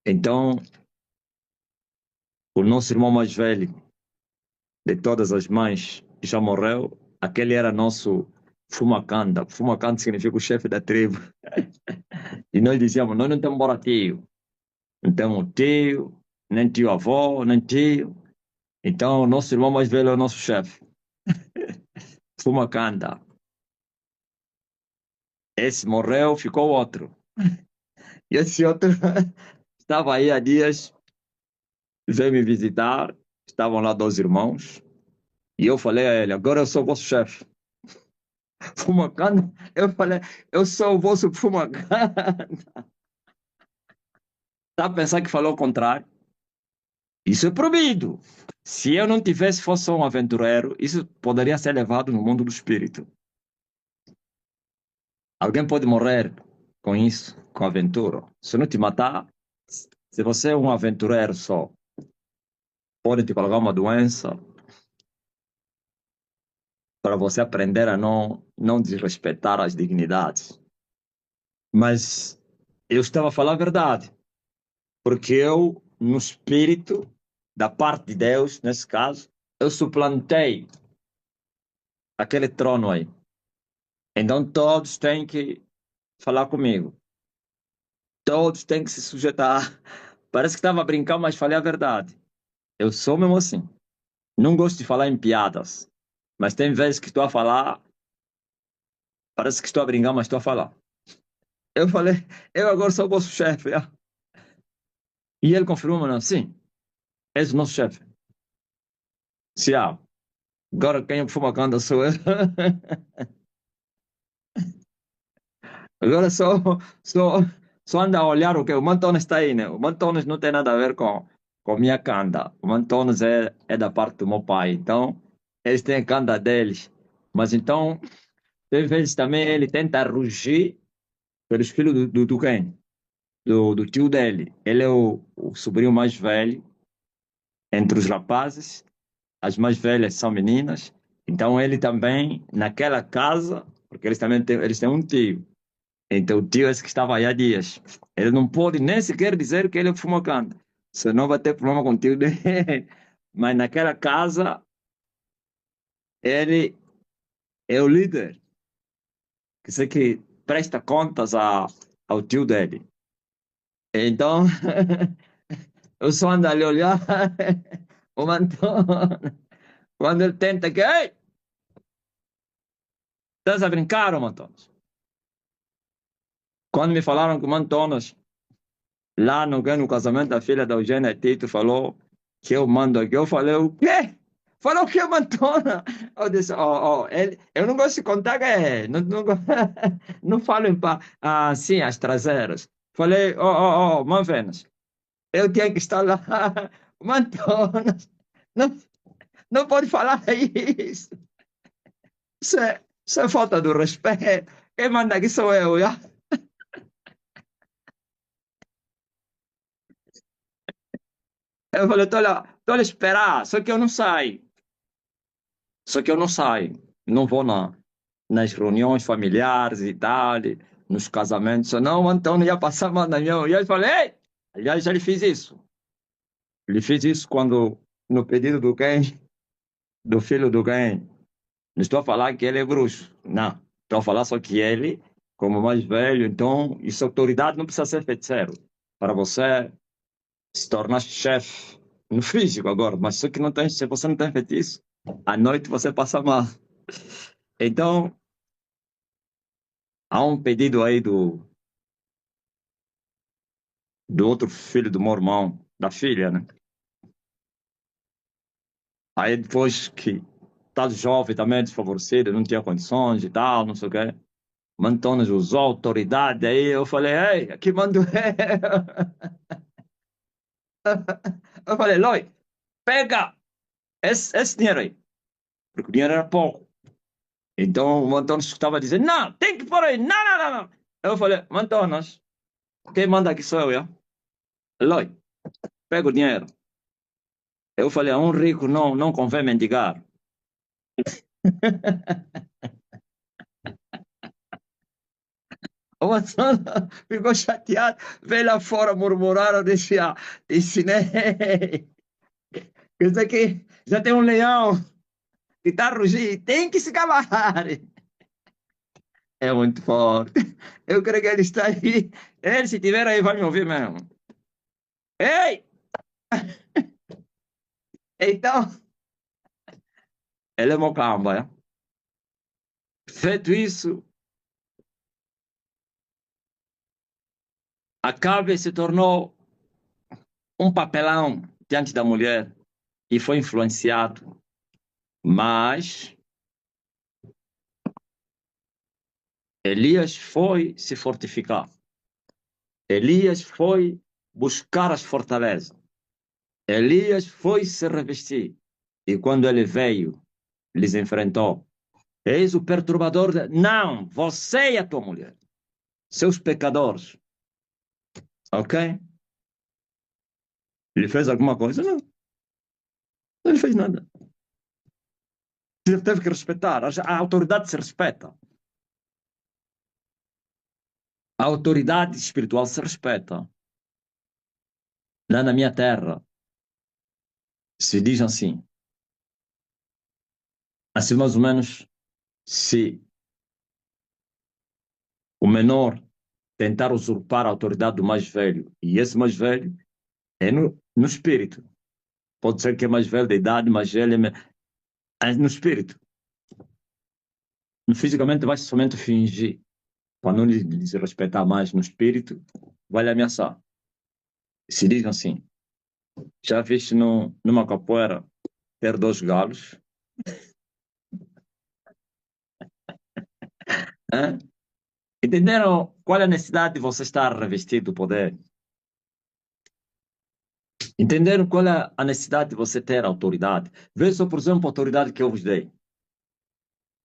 Speaker 1: Então, o nosso irmão mais velho, de todas as mães, já morreu. Aquele era nosso Fumacanda. Fumacanda significa o chefe da tribo. E nós dizíamos, nós não temos embora tio. Não temos tio, nem tio avô, nem tio. Então, o nosso irmão mais velho é o nosso chefe. Fumacanda. Esse morreu, ficou outro. E esse outro estava aí há dias, veio me visitar. Estavam lá dois irmãos. E eu falei a ele, agora eu sou o vosso chefe. Fumacanda? Eu falei, eu sou o vosso Fumacanda. Tá a pensar que falou o contrário? Isso é proibido. Se eu não tivesse, fosse só um aventureiro, isso poderia ser levado no mundo do espírito. Alguém pode morrer com isso, com aventura. Se não te matar, se você é um aventureiro só, pode te colocar uma doença para você aprender a não desrespeitar as dignidades. Mas eu estava a falar a verdade, porque eu, no espírito, da parte de Deus, nesse caso, eu suplantei aquele trono aí. Então todos têm que falar comigo. Todos têm que se sujeitar. Parece que estava a brincar, mas falei a verdade. Eu sou mesmo assim. Não gosto de falar em piadas, mas tem vezes que estou a falar, parece que estou a brincar, mas estou a falar. Eu falei, eu agora sou o vosso chefe. E ele confirmou, não, sim, és o nosso chefe. Se há, agora quem fuma canta sou eu. Agora só, só anda a olhar o que o Mantones está aí, né? O Mantones não tem nada a ver com minha canda. O Mantones é da parte do meu pai. Então, eles têm a canda deles. Mas então, tem vezes também ele tenta rugir pelos filhos do Tuquém. do tio dele. Ele é o sobrinho mais velho entre os rapazes. As mais velhas são meninas. Então ele também, naquela casa, porque eles têm um tio. Então o tio é esse que estava aí há dias. Ele não pode nem sequer dizer que ele é fumacante. Senão vai ter problema com o tio dele. Mas naquela casa, ele é o líder. Que sei que presta contas ao tio dele. Então, eu só ando ali a olhar o Mantona. Quando ele tenta que, ei, estás a brincar, ô Mantonas? Quando me falaram que o Mantonas, lá no casamento da filha da Eugênia Tito, falou que eu mando aqui, eu falei, o quê? Falou que eu Mantona. Eu disse, eu não gosto de contar que é, não falo assim, as traseiras. Falei, Manvenas, eu tinha que estar lá, Mantonas, não, não pode falar isso. Isso é falta de respeito. Quem manda aqui sou eu, já. Eu falei, tô a esperar, só que eu não saio. Só que eu não saio. Não vou nas reuniões familiares e tal, nos casamentos. Senão o Antônio ia passar mal na minha. E eu falei, ei! Aliás, ele fez isso. Ele fez isso quando, no pedido do quem? Do filho do quem? Não estou a falar que ele é bruxo. Não. Estou a falar só que ele, como mais velho, então, isso autoridade não precisa ser feiticeiro. Para você se tornar chefe no físico agora, mas só que não tem, se você não tem feitiço, à noite você passa mal. Então, há um pedido aí do outro filho do meu irmão, da filha, né? Aí depois que tá jovem também, desfavorecido, não tinha condições e tal, não sei o quê. Mantones usou autoridade, aí eu falei, ei, aqui mando eu. Eu falei, Loi, pega esse dinheiro aí, porque o dinheiro era pouco. Então o Mantones estava dizendo, não, tem que pôr aí, não, não, não, não. Eu falei, Mantones, quem manda aqui sou eu, já. Loi, pega o dinheiro. Eu falei, a um rico não convém mendigar. O Mantones ficou chateado, veio lá fora murmurar, eu disse, ensinei. Quer dizer que já tem um leão que está rugindo, tem que se calar. É muito forte. Eu creio que ele está aí. Ele, se tiver aí, vai me ouvir mesmo. Ei! Então, ele é mocamba, é? Feito isso, Acabe se tornou um papelão diante da mulher e foi influenciado. Mas Elias foi se fortificar. Elias foi buscar as fortalezas. Elias foi se revestir. E quando ele veio, lhes enfrentou. Eis o perturbador. Não, você e a tua mulher. Seus pecadores. Ok? Ele fez alguma coisa? Não, não fez nada. Ele teve que respeitar. A autoridade se respeta. A autoridade espiritual se respeta. Lá na minha terra, se diz assim mais ou menos, se o menor tentar usurpar a autoridade do mais velho, e esse mais velho é no espírito. Pode ser que é mais velho de idade, mas ele é no espírito. No fisicamente vai somente fingir. Para não lhe desrespeitar mais no espírito, vai lhe ameaçar. Se diz assim, já viste numa capoeira ter dois galos? Hã? Entenderam qual é a necessidade de você estar revestido do poder? Entenderam qual é a necessidade de você ter autoridade? Veja, por exemplo, a autoridade que eu vos dei.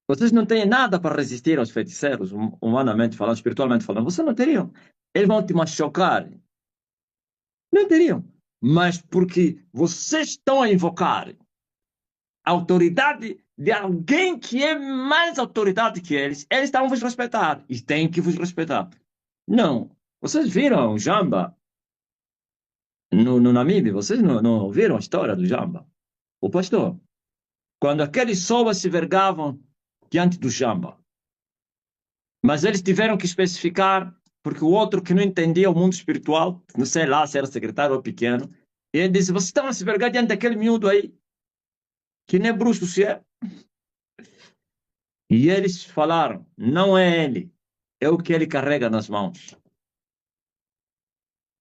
Speaker 1: Vocês não têm nada para resistir aos feiticeiros, humanamente falando, espiritualmente falando. Vocês não teriam. eles vão te machucar. Não teriam. Mas porque vocês estão a invocar a autoridade de alguém que é mais autoridade que eles estão a vos respeitar. E têm que vos respeitar. Não. Vocês viram o Jamba no Namibe? Vocês não ouviram a história do Jamba? O pastor. Quando aqueles sobas se vergavam diante do Jamba. Mas eles tiveram que especificar, porque o outro que não entendia o mundo espiritual, não sei lá se era secretário ou pequeno, ele disse: vocês estão a se vergar diante daquele miúdo aí, que nem bruxo se é. E eles falaram: não é ele, é o que ele carrega nas mãos.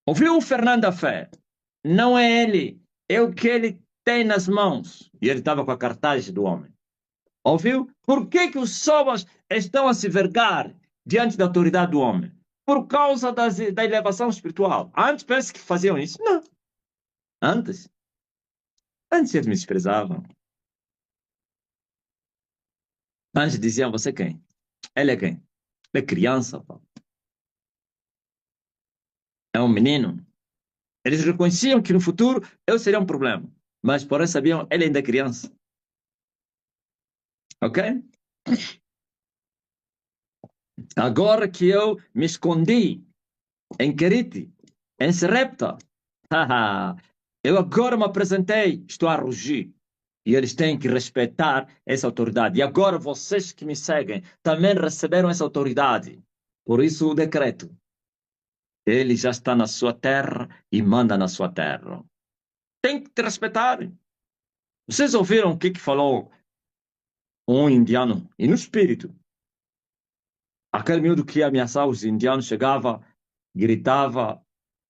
Speaker 1: Ouviu o Fernando Fé? Não é ele, é o que ele tem nas mãos. E ele estava com a cartaz do homem. Ouviu? Por que que os sobas estão a se vergar diante da autoridade do homem? Por causa da elevação espiritual. Antes parece que faziam isso. Não. Antes. Antes eles me desprezavam. Antes diziam: você quem? Ele é quem? Ele é criança, pá. É um menino. Eles reconheciam que no futuro eu seria um problema. Mas porém sabiam: ele ainda é criança. Ok? Agora que eu me escondi em Kerite, em Serepta, eu agora me apresentei, estou a rugir. E eles têm que respeitar essa autoridade. E agora vocês que me seguem também receberam essa autoridade. Por isso o decreto. Ele já está na sua terra e manda na sua terra. Tem que te respeitar. Vocês ouviram o que falou um indiano? E no espírito. Aquele miúdo que ameaçava os indianos chegava, gritava,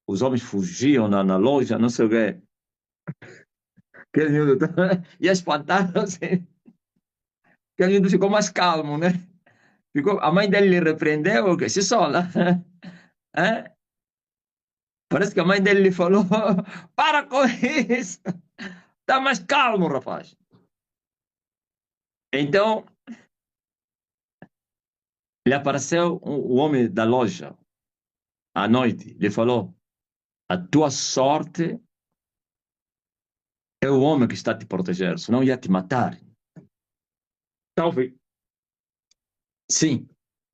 Speaker 1: os homens fugiam na loja, não sei o quê. Aquele miúdo ia espantar, assim. Aquele miúdo ficou mais calmo, né? Ficou, a mãe dele lhe repreendeu, que se sola. É? Parece que a mãe dele lhe falou: para com isso, está mais calmo, rapaz. Então, lhe apareceu o homem da loja à noite. Lhe falou: a tua sorte é o homem que está a te proteger, senão ia te matar. Talvez. Sim,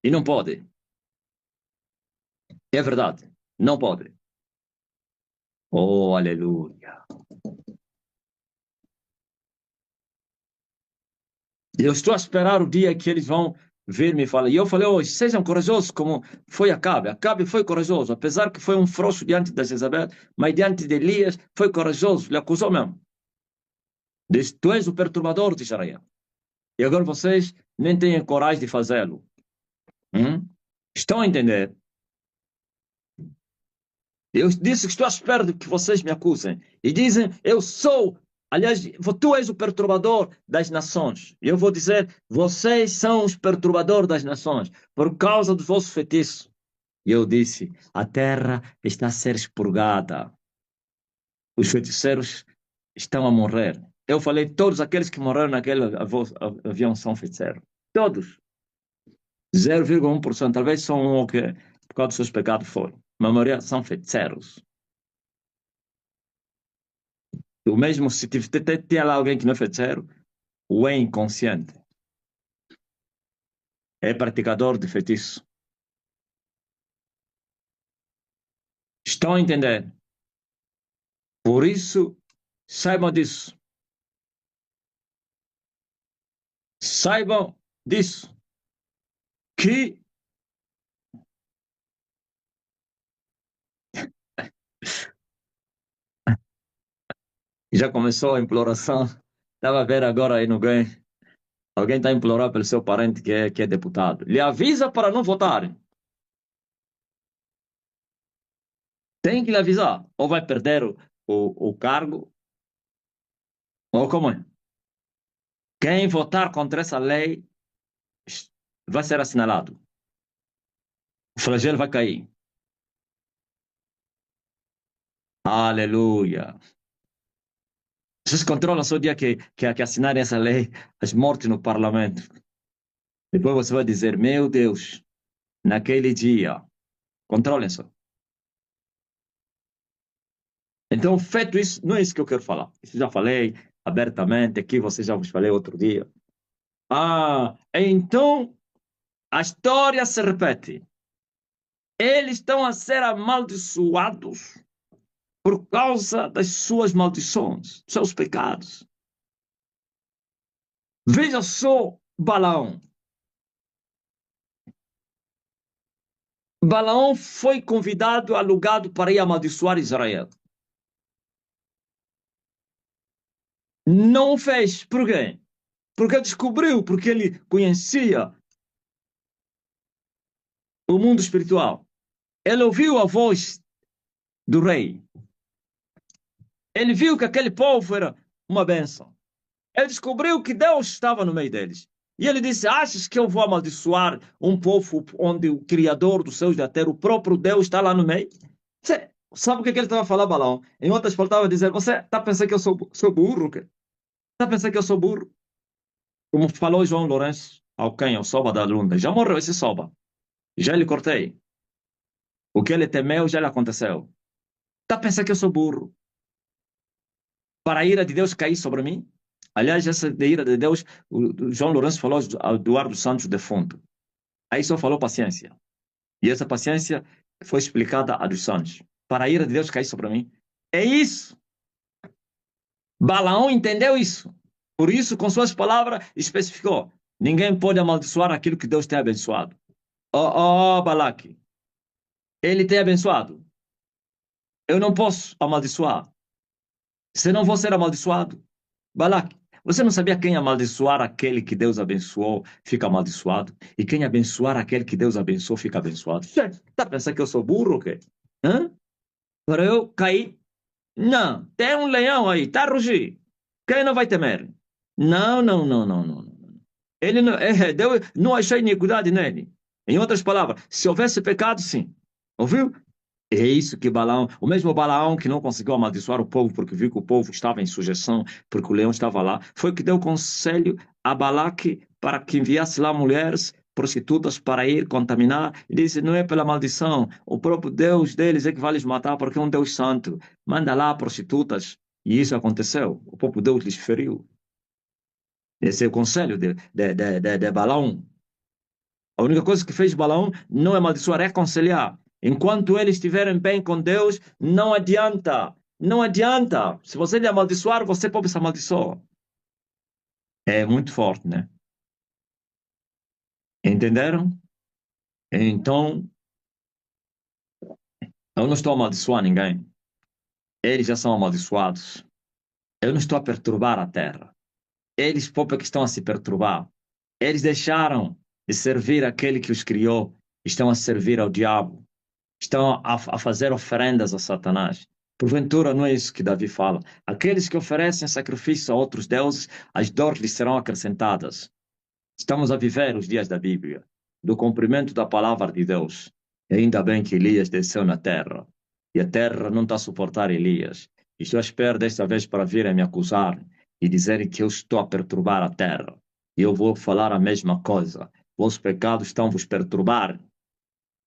Speaker 1: e não pode. É verdade, não pode. Oh, aleluia. Eu estou a esperar o dia que eles vão ver-me e falar. E eu falei: hoje, sejam corajosos como foi Acabe. Acabe foi corajoso, apesar que foi um frouxo diante de Jezabel, mas diante de Elias foi corajoso, lhe acusou mesmo. Diz: tu és o perturbador de Israel. E agora vocês nem têm coragem de fazê-lo. Estão a entender? Eu disse que estou à espera de que vocês me acusem. E dizem: eu sou. Aliás, tu és o perturbador das nações. E eu vou dizer: vocês são os perturbadores das nações, por causa do vosso feitiço. E eu disse: a terra está a ser expurgada. Os feiticeiros estão a morrer. Eu falei: todos aqueles que morreram naquele avião são feiticeiros. Todos. 0,1%. Talvez só um ou que, por causa dos seus pecados, foram. A maioria são feiticeiros. O mesmo se tem lá alguém que não é feiticeiro, o é inconsciente. É praticador de feitiço. Estão a entender? Por isso, saibam disso. Saibam disso. Que já começou a imploração. Estava a ver agora aí no game. Alguém está a implorar pelo seu parente que é deputado. Lhe avisa para não votar. Tem que lhe avisar. Ou vai perder o cargo, ou como é? Quem votar contra essa lei vai ser assinalado. O flagelo vai cair. Aleluia. Vocês controlam só o dia que assinarem essa lei, as mortes no parlamento. Depois você vai dizer: meu Deus, naquele dia. Controlem só. Então, feito isso, não é isso que eu quero falar. Isso já falei abertamente aqui, você já vos falei outro dia. Então a história se repete. Eles estão a ser amaldiçoados por causa das suas maldições, seus pecados. Veja só Balaão. Balaão foi convidado, alugado para ir amaldiçoar Israel. Não o fez. Por quê? Porque descobriu, porque ele conhecia o mundo espiritual. Ele ouviu a voz do rei. Ele viu que aquele povo era uma bênção. Ele descobriu que Deus estava no meio deles. E ele disse: achas que eu vou amaldiçoar um povo onde o Criador dos céus e da terra, o próprio Deus, está lá no meio? Você sabe o que ele estava falando, Balão? Em outras palavras, estava dizendo: você está pensando que eu sou burro? Está pensando que eu sou burro? Como falou João Lourenço, ao quem? Ao Soba da Lunda. Já morreu esse Soba. Já lhe cortei. O que ele temeu já lhe aconteceu. Está pensando que eu sou burro? Para a ira de Deus cair sobre mim? Aliás, essa de ira de Deus, o João Lourenço falou ao Eduardo Santos defunto. Aí só falou paciência. E essa paciência foi explicada a dos Santos. Para a ira de Deus cair sobre mim. É isso. Balaão entendeu isso. Por isso, com suas palavras, especificou: ninguém pode amaldiçoar aquilo que Deus tem abençoado. Balaque, ele tem abençoado. Eu não posso amaldiçoar. Senão vou ser amaldiçoado. Balaque, você não sabia quem amaldiçoar aquele que Deus abençoou fica amaldiçoado? E quem abençoar aquele que Deus abençoou fica abençoado? Tá pensando que eu sou burro ou quê? Hã? Para eu cair? Não, tem um leão aí, tá a rugir. Quem não vai temer? Não, não, não, não, não. Ele não, Deus não achou iniquidade nele. Em outras palavras, se houvesse pecado, sim. Ouviu? É isso que Balaão, o mesmo Balaão que não conseguiu amaldiçoar o povo porque viu que o povo estava em sujeição, porque o leão estava lá, foi o que deu conselho a Balaque para que enviasse lá mulheres prostitutas para ir contaminar. E disse: não é pela maldição, o próprio Deus deles é que vai lhes matar, porque é um Deus santo. Manda lá prostitutas. E isso aconteceu. O próprio Deus lhes feriu. Esse é o conselho de Balaão. A única coisa que fez Balaão não é amaldiçoar, é aconselhar. Enquanto eles estiverem bem com Deus, não adianta. Não adianta. Se você lhe amaldiçoar, você pode se amaldiçoar. É muito forte, né? Entenderam? Então, eu não estou a amaldiçoar ninguém. Eles já são amaldiçoados. Eu não estou a perturbar a terra. Eles próprios que estão a se perturbar. Eles deixaram de servir aquele que os criou. Estão a servir ao diabo. Estão a fazer oferendas a Satanás. Porventura, não é isso que Davi fala. Aqueles que oferecem sacrifício a outros deuses, as dores lhes serão acrescentadas. Estamos a viver os dias da Bíblia, do cumprimento da palavra de Deus. E ainda bem que Elias desceu na terra. E a terra não está a suportar Elias. Estou à espera desta vez para virem me acusar e dizerem que eu estou a perturbar a terra. E eu vou falar a mesma coisa. Vossos pecados estão a vos perturbar.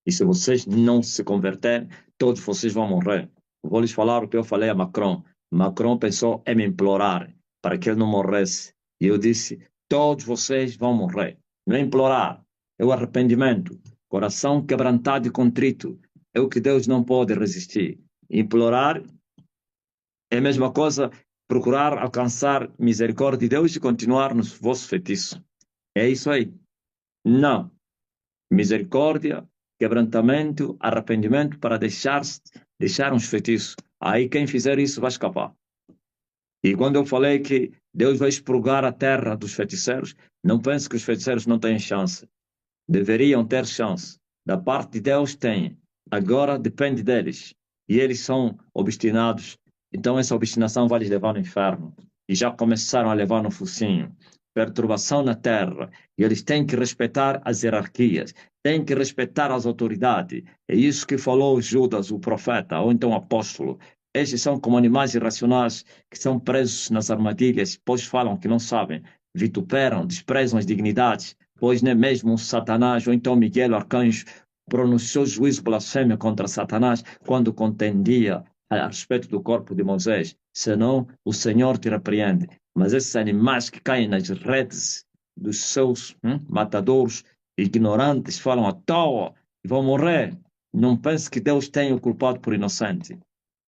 Speaker 1: E se vocês não se converterem, todos vocês vão morrer. Vou lhes falar o que eu falei a Macron. Macron pensou em me implorar para que ele não morresse. E eu disse: todos vocês vão morrer. Não é implorar, é o arrependimento. Coração quebrantado e contrito é o que Deus não pode resistir. Implorar é a mesma coisa, procurar alcançar misericórdia de Deus e continuar no vosso feitiço. É isso aí. Não. Misericórdia, quebrantamento, arrependimento para deixar uns feitiços. Aí quem fizer isso vai escapar. E quando eu falei que Deus vai expurgar a terra dos feiticeiros, não pense que os feiticeiros não têm chance. Deveriam ter chance. Da parte de Deus têm. Agora depende deles. E eles são obstinados. Então essa obstinação vai lhes levar no inferno. E já começaram a levar no focinho. Perturbação na terra. E eles têm que respeitar as hierarquias. Têm que respeitar as autoridades. É isso que falou Judas, o profeta, ou então o apóstolo. Estes são como animais irracionais que são presos nas armadilhas, pois falam que não sabem, vituperam, desprezam as dignidades, pois nem mesmo um Satanás ou então Miguel, o arcanjo, pronunciou juízo blasfêmio contra Satanás quando contendia a respeito do corpo de Moisés, senão o Senhor te repreende. Mas esses animais que caem nas redes dos seus matadores, ignorantes, falam à toa e vão morrer. Não pense que Deus tem o culpado por inocente.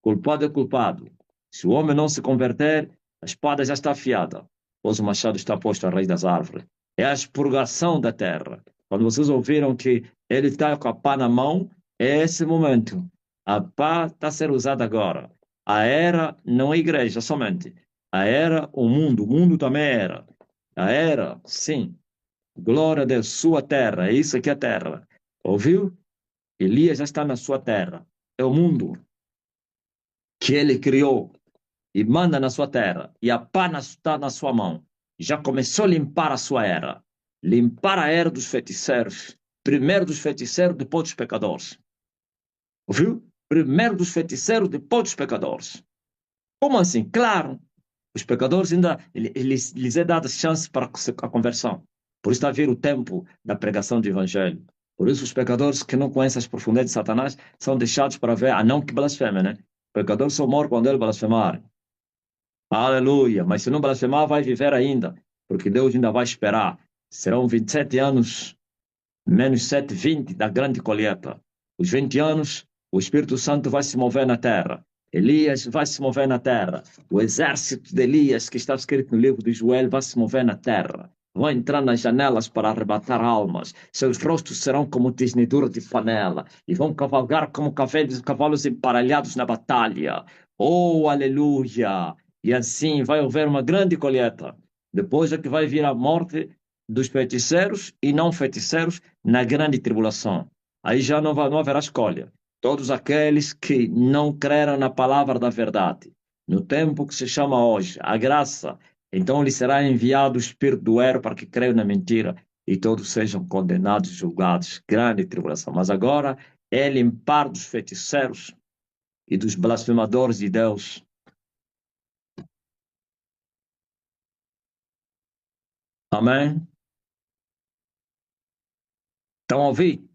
Speaker 1: Culpado é culpado. Se o homem não se converter, a espada já está afiada, pois o machado está posto à raiz das árvores. É a expurgação da terra. Quando vocês ouviram que ele está com a pá na mão, é esse momento. A pá está a ser usada agora. A era não é igreja somente. A era, o mundo também é era. A era, sim. Glória de sua terra. É isso aqui é a terra. Ouviu? Elias já está na sua terra. É o mundo que ele criou e manda na sua terra. E a pá está na sua mão. Já começou a limpar a sua era. Limpar a era dos feiticeiros. Primeiro dos feiticeiros, depois dos pecadores. Ouviu? Primeiro dos feiticeiros, depois dos pecadores. Como assim? Claro, os pecadores ainda lhes é dada chance para a conversão. Por isso está a vir o tempo da pregação do evangelho. Por isso os pecadores que não conhecem as profundezas de Satanás são deixados para ver, a não que blasfemem, né? O pecador só morre quando ele blasfemar. Aleluia. Mas se não blasfemar, vai viver ainda, porque Deus ainda vai esperar. Serão 27 anos, menos 7, 20 da grande colheita. Os 20 anos, o Espírito Santo vai se mover na terra. Elias vai se mover na terra. O exército de Elias, que está escrito no livro de Joel, vai se mover na terra. Vão entrar nas janelas para arrebatar almas. Seus rostos serão como tisnedura de panela. E vão cavalgar como cavalos emparelhados na batalha. Oh, aleluia! E assim vai haver uma grande colheita. Depois é que vai vir a morte dos feiticeiros e não feiticeiros na grande tribulação. Aí já não haverá escolha. Todos aqueles que não creram na palavra da verdade, no tempo que se chama hoje, a graça, então lhe será enviado o espírito do erro para que creiam na mentira e todos sejam condenados e julgados. Grande tribulação. Mas agora é limpar dos feiticeiros e dos blasfemadores de Deus. Amém? Estão a ouvir?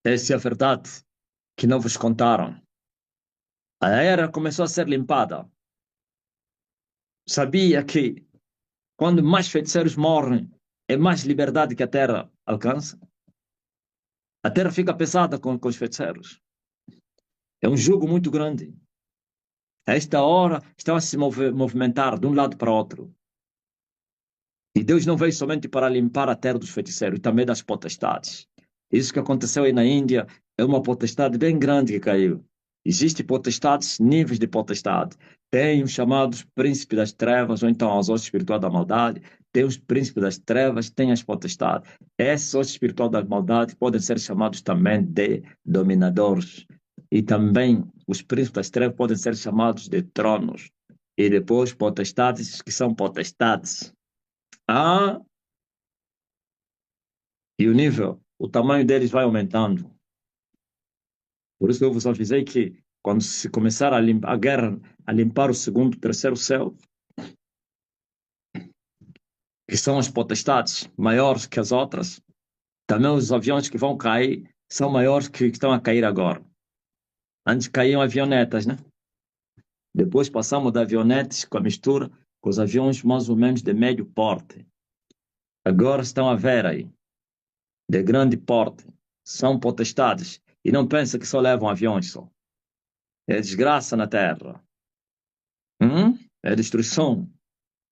Speaker 1: Essa é a verdade que não vos contaram. A era começou a ser limpada. Sabia que quando mais feiticeiros morrem, é mais liberdade que a terra alcança? A terra fica pesada com os feiticeiros. É um jugo muito grande. A esta hora estão a se movimentar de um lado para outro. E Deus não veio somente para limpar a terra dos feiticeiros, também das potestades. Isso que aconteceu aí na Índia é uma potestade bem grande que caiu. Existem potestades, níveis de potestade. Tem os chamados príncipes das trevas, ou então as hostes espirituais da maldade. Tem os príncipes das trevas, tem as potestades. Esses hostes espirituais da maldade podem ser chamados também de dominadores. E também os príncipes das trevas podem ser chamados de tronos. E depois potestades que são potestades. Ah, e o nível, o tamanho deles vai aumentando. Por isso eu vos avisei que quando se começar a guerra, a limpar o segundo, terceiro céu, que são as potestades maiores que as outras, também os aviões que vão cair são maiores que estão a cair agora. Antes caíam avionetas, né? Depois passamos de avionetes com a mistura com os aviões mais ou menos de médio porte. Agora estão a ver aí, de grande porte. São potestades. E não pensa que só levam aviões só. É desgraça na terra. É destruição.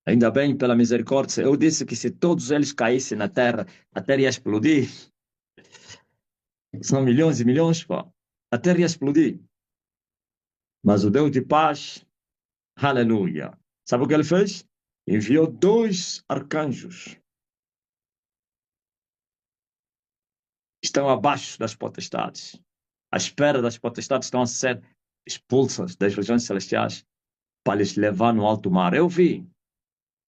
Speaker 1: Ainda bem pela misericórdia. Eu disse que se todos eles caíssem na terra, a terra ia explodir. São milhões e milhões, pô. A terra ia explodir. Mas o Deus de paz, aleluia. Sabe o que ele fez? Enviou dois arcanjos. Estão abaixo das potestades. À espera das potestades estão a ser expulsas das regiões celestiais para lhes levar no alto mar. Eu vi.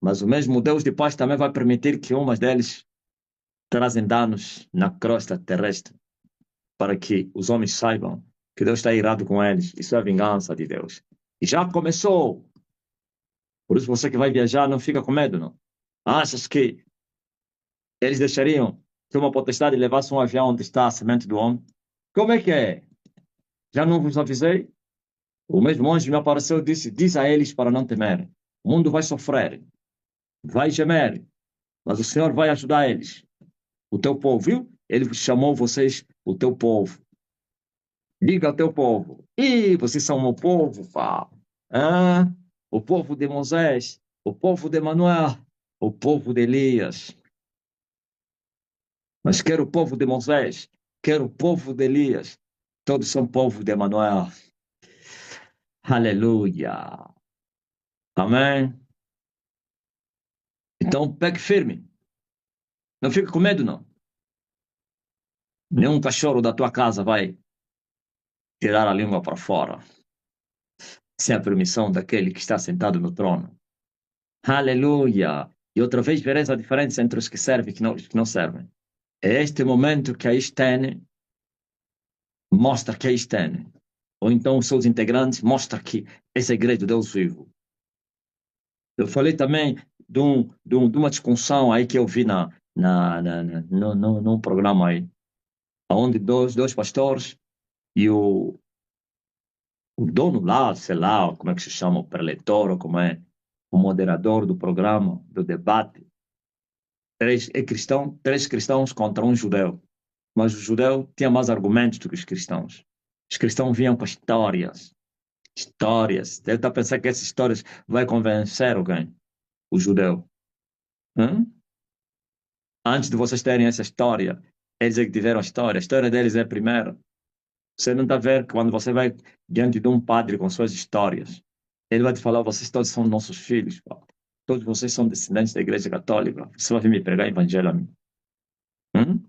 Speaker 1: Mas o mesmo Deus de paz também vai permitir que umas deles trazem danos na crosta terrestre para que os homens saibam que Deus está irado com eles. Isso é a vingança de Deus. E já começou. Por isso você que vai viajar, não fica com medo, não. Achas que eles deixariam que uma potestade levasse um avião onde está a semente do homem? Como é que é? Já não vos avisei? O mesmo anjo me apareceu e disse: diz a eles para não temerem. O mundo vai sofrer, vai gemer, mas o Senhor vai ajudar eles. O teu povo, viu? Ele chamou vocês o teu povo. Diga ao teu povo. E vocês são o meu povo, pá. Ah, o povo de Moisés, o povo de Manoel, o povo de Elias. Mas quer o povo de Moisés, quer o povo de Elias. Todos são povo de Manoel. Aleluia. Amém. Então pegue firme. Não fique com medo, não. Nenhum cachorro da tua casa vai tirar a língua para fora, sem a permissão daquele que está sentado no trono. Aleluia! E outra vez vereis a diferença entre os que servem e os que não servem. É este momento que a Estene mostra que é Estene. Ou então os seus integrantes mostram que essa igreja de Deus vivo. Eu falei também de uma discussão aí que eu vi num programa aí, onde dois pastores e o dono lá, sei lá, como é que se chama, o preletor, ou como é, o moderador do programa, do debate, três cristãos contra um judeu. Mas o judeu tinha mais argumentos do que os cristãos. Os cristãos vinham com histórias. Histórias. Ele está a pensar que essas histórias vai convencer alguém, o judeu. Hã? Antes de vocês terem essa história, eles é que tiveram a história deles é a primeira. Você não está a ver que quando você vai diante de um padre com suas histórias, ele vai te falar: vocês todos são nossos filhos, pá. Todos vocês são descendentes da Igreja Católica. Você vai vir me pregar evangelho a mim. Hum?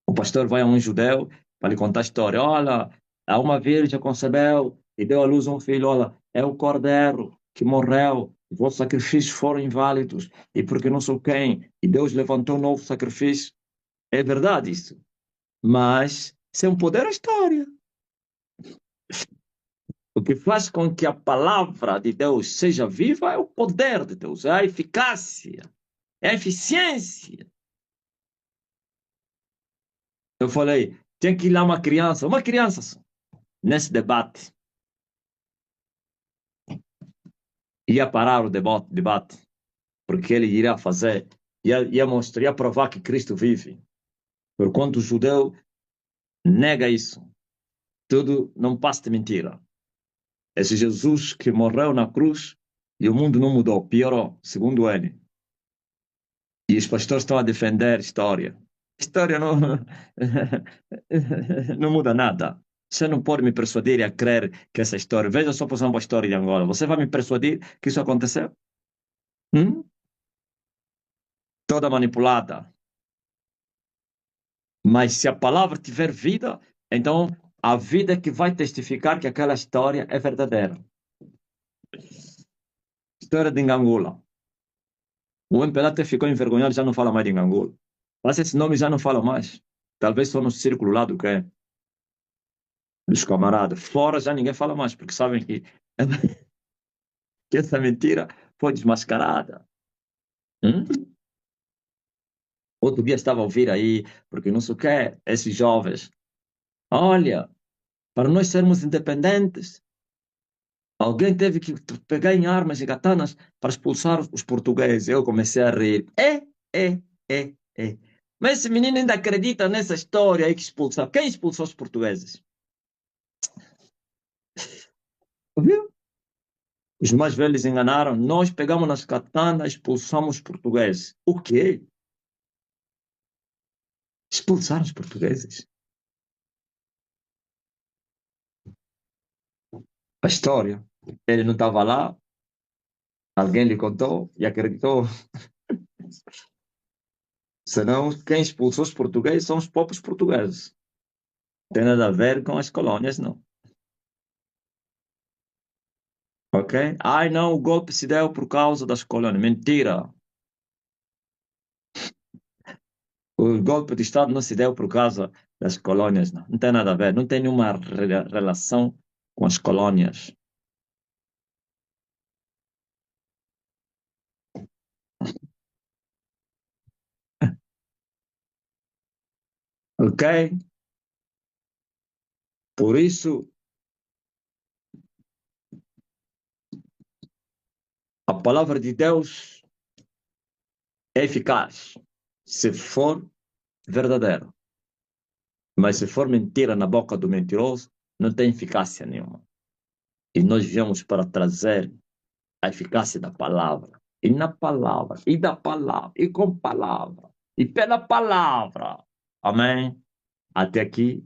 Speaker 1: O pastor vai a um judeu para lhe contar a história. Olha, há uma virgem concebeu e deu à luz um filho. Olha, é o cordeiro que morreu. Os vossos sacrifícios foram inválidos. E porque não sou quem. E Deus levantou um novo sacrifício. É verdade isso. Mas, sem um poder, a história. O que faz com que a palavra de Deus seja viva é o poder de Deus, é a eficácia, é a eficiência. Eu falei, tem que ir lá uma criança só, nesse debate. Ia parar o debate, porque ele iria fazer, ia mostrar, ia provar que Cristo vive. Porquanto o judeu nega isso. Tudo não passa de mentira. Esse Jesus que morreu na cruz e o mundo não mudou, piorou, segundo ele. E os pastores estão a defender a história. História não, não muda nada. Você não pode me persuadir a crer que essa história. Veja só, por exemplo, a história de Angola. Você vai me persuadir que isso aconteceu? Hum? Toda manipulada. Mas se a palavra tiver vida, então a vida é que vai testificar que aquela história é verdadeira. História de Angola. O MPLA até ficou envergonhado, já não fala mais de Angola. Mas esse nome já não fala mais. Talvez só no círculo lá do que é. Dos camaradas. Fora já ninguém fala mais, porque sabem que, que essa mentira foi desmascarada. Hum? Outro dia estava a ouvir aí, porque não sei o que, esses jovens. Olha, para nós sermos independentes, alguém teve que pegar em armas e katanas para expulsar os portugueses. Eu comecei a rir. É. Mas esse menino ainda acredita nessa história aí que expulsou. Quem expulsou os portugueses? Viu? Os mais velhos enganaram. Nós pegamos nas katanas, expulsamos os portugueses. O quê? Expulsaram os portugueses. A história. Ele não estava lá, alguém lhe contou e acreditou. Senão, quem expulsou os portugueses são os próprios portugueses. Não tem nada a ver com as colônias, não. Ok? Ai, não, o golpe se deu por causa das colônias. Mentira. O golpe de Estado não se deu por causa das colônias, não. Não tem nada a ver. Não tem nenhuma relação com as colônias. Ok? Por isso, a palavra de Deus é eficaz se for verdadeira. Mas se for mentira na boca do mentiroso, não tem eficácia nenhuma. E nós viemos para trazer a eficácia da palavra. E na palavra, e da palavra, e com palavra, e pela palavra. Amém? Até aqui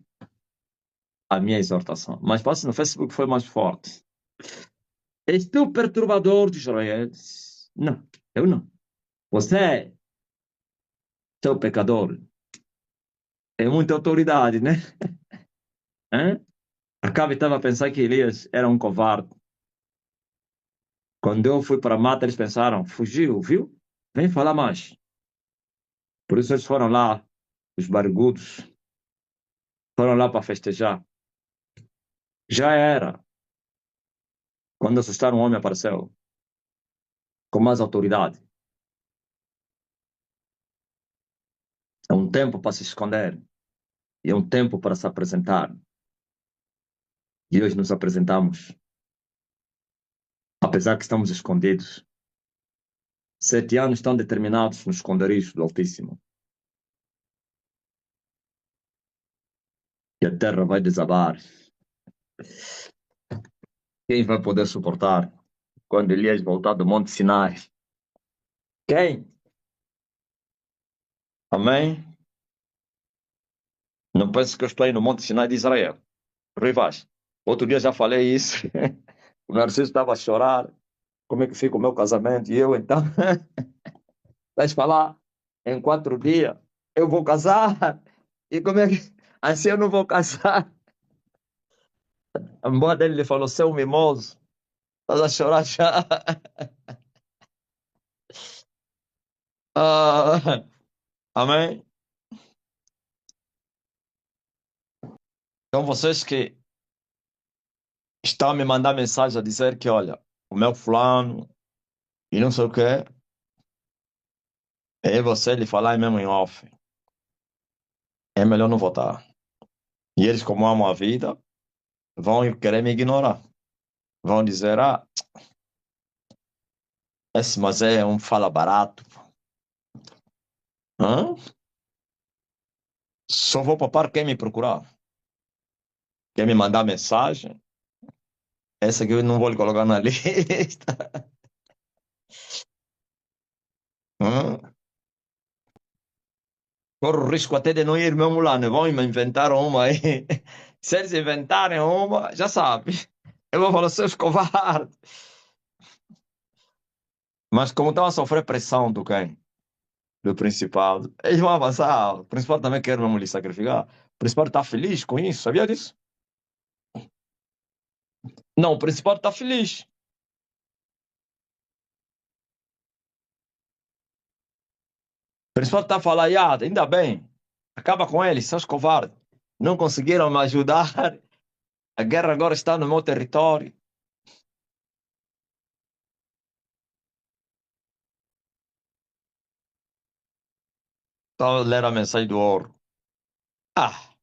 Speaker 1: a minha exortação. Mas passe no Facebook foi mais forte. És tu perturbador de Israel? Não, eu não. Você é seu pecador. É muita autoridade, né? Hã? Acabe estava a pensar que Elias era um covarde. Quando eu fui para a mata, eles pensaram, fugiu, viu? Vem falar mais. Por isso eles foram lá, os barbudos, foram lá para festejar. Já era. Quando assustaram, o homem apareceu com mais autoridade. É um tempo para se esconder. E é um tempo para se apresentar. E hoje nos apresentamos. Apesar que estamos escondidos. 7 anos estão determinados no esconderijo do Altíssimo. E a terra vai desabar. Quem vai poder suportar quando Elias voltar do Monte Sinai? Quem? Amém? Não pense que eu estou aí no Monte Sinai de Israel. Rui Vaz. Outro dia já falei isso. O Narciso estava a chorar. Como é que fica o meu casamento? E eu, então, vais falar em 4 dias. Eu vou casar. E como é que. Assim eu não vou casar. A mulher dele lhe falou: seu mimoso, estás a chorar já. Ah, amém? Então, vocês que estão a me mandar mensagem a dizer que, olha, o meu fulano e não sei o quê, é você lhe falar mesmo em off. É melhor não votar. E eles, como amam a vida, vão querer me ignorar. Vão dizer, ah, esse mas é um fala barato. Hã? Só vou papar quem me procurar. Quem me mandar mensagem, essa aqui eu não vou lhe colocar na lista. Hã? Corro o risco até de não ir mesmo lá, né? Vão me inventar uma aí. Se eles inventarem uma, já sabe. Eu vou falar, seus covardes. Mas como estão a sofrer pressão do quem? Do principal. Eles vão avançar. O principal também quer mesmo lhe sacrificar. O principal está feliz com isso, sabia disso? Não, o principal está feliz. O principal está a falar, "Ya, ainda bem, acaba com eles, seus covardes. Não conseguiram me ajudar. A guerra agora está no meu território." Estava a ler a mensagem do ouro. Ah,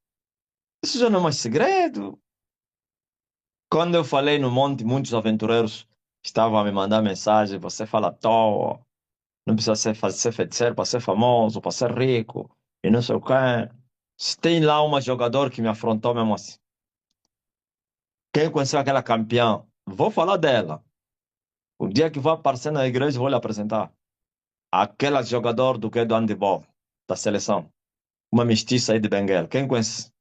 Speaker 1: isso já não é mais segredo. Quando eu falei no monte, muitos aventureiros estavam a me mandar mensagem. Você fala à toa. Não precisa ser feiticeiro para ser famoso, para ser rico. E não sei o quê. Se tem lá uma jogador que me afrontou mesmo assim. Quem conheceu aquela campeã? Vou falar dela. O dia que vou aparecer na igreja, vou lhe apresentar. Aquela jogador do que do handebol, da seleção. Uma mestiça aí de Benguela. Quem conhece?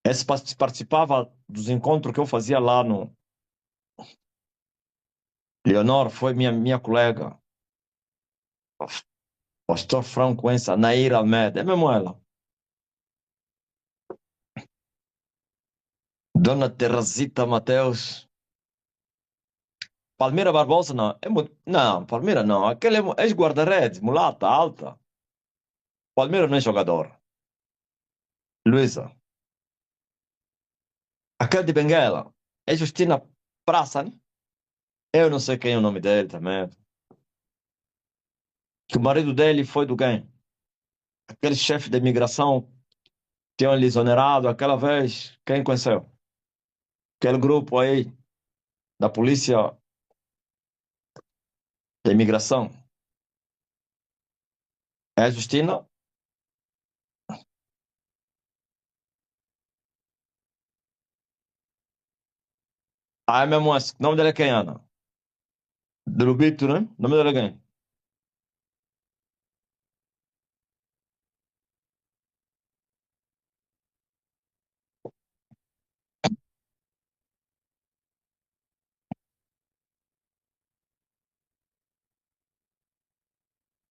Speaker 1: Esse participava dos encontros que eu fazia lá no Leonor, foi minha colega. Pastor Francoense, Nair Almeida, é mesmo ela. Dona Teresita Mateus. Palmeira Barbosa, não. Não, Palmeira não. Aquele é ex-guarda-redes, mulata, alta. Palmeira não é jogador. Luísa. Aquele de Benguela. É Justina Praça, né? Eu não sei quem é o nome dele também. Que o marido dele foi do quem? aquele chefe de imigração tinham lhe exonerado aquela vez. Quem conheceu? Aquele grupo aí da polícia de imigração. É a Justina? Ah, é mesmo esse. O nome dela é quem, Ana? De Lubito, né? O nome dela é quem?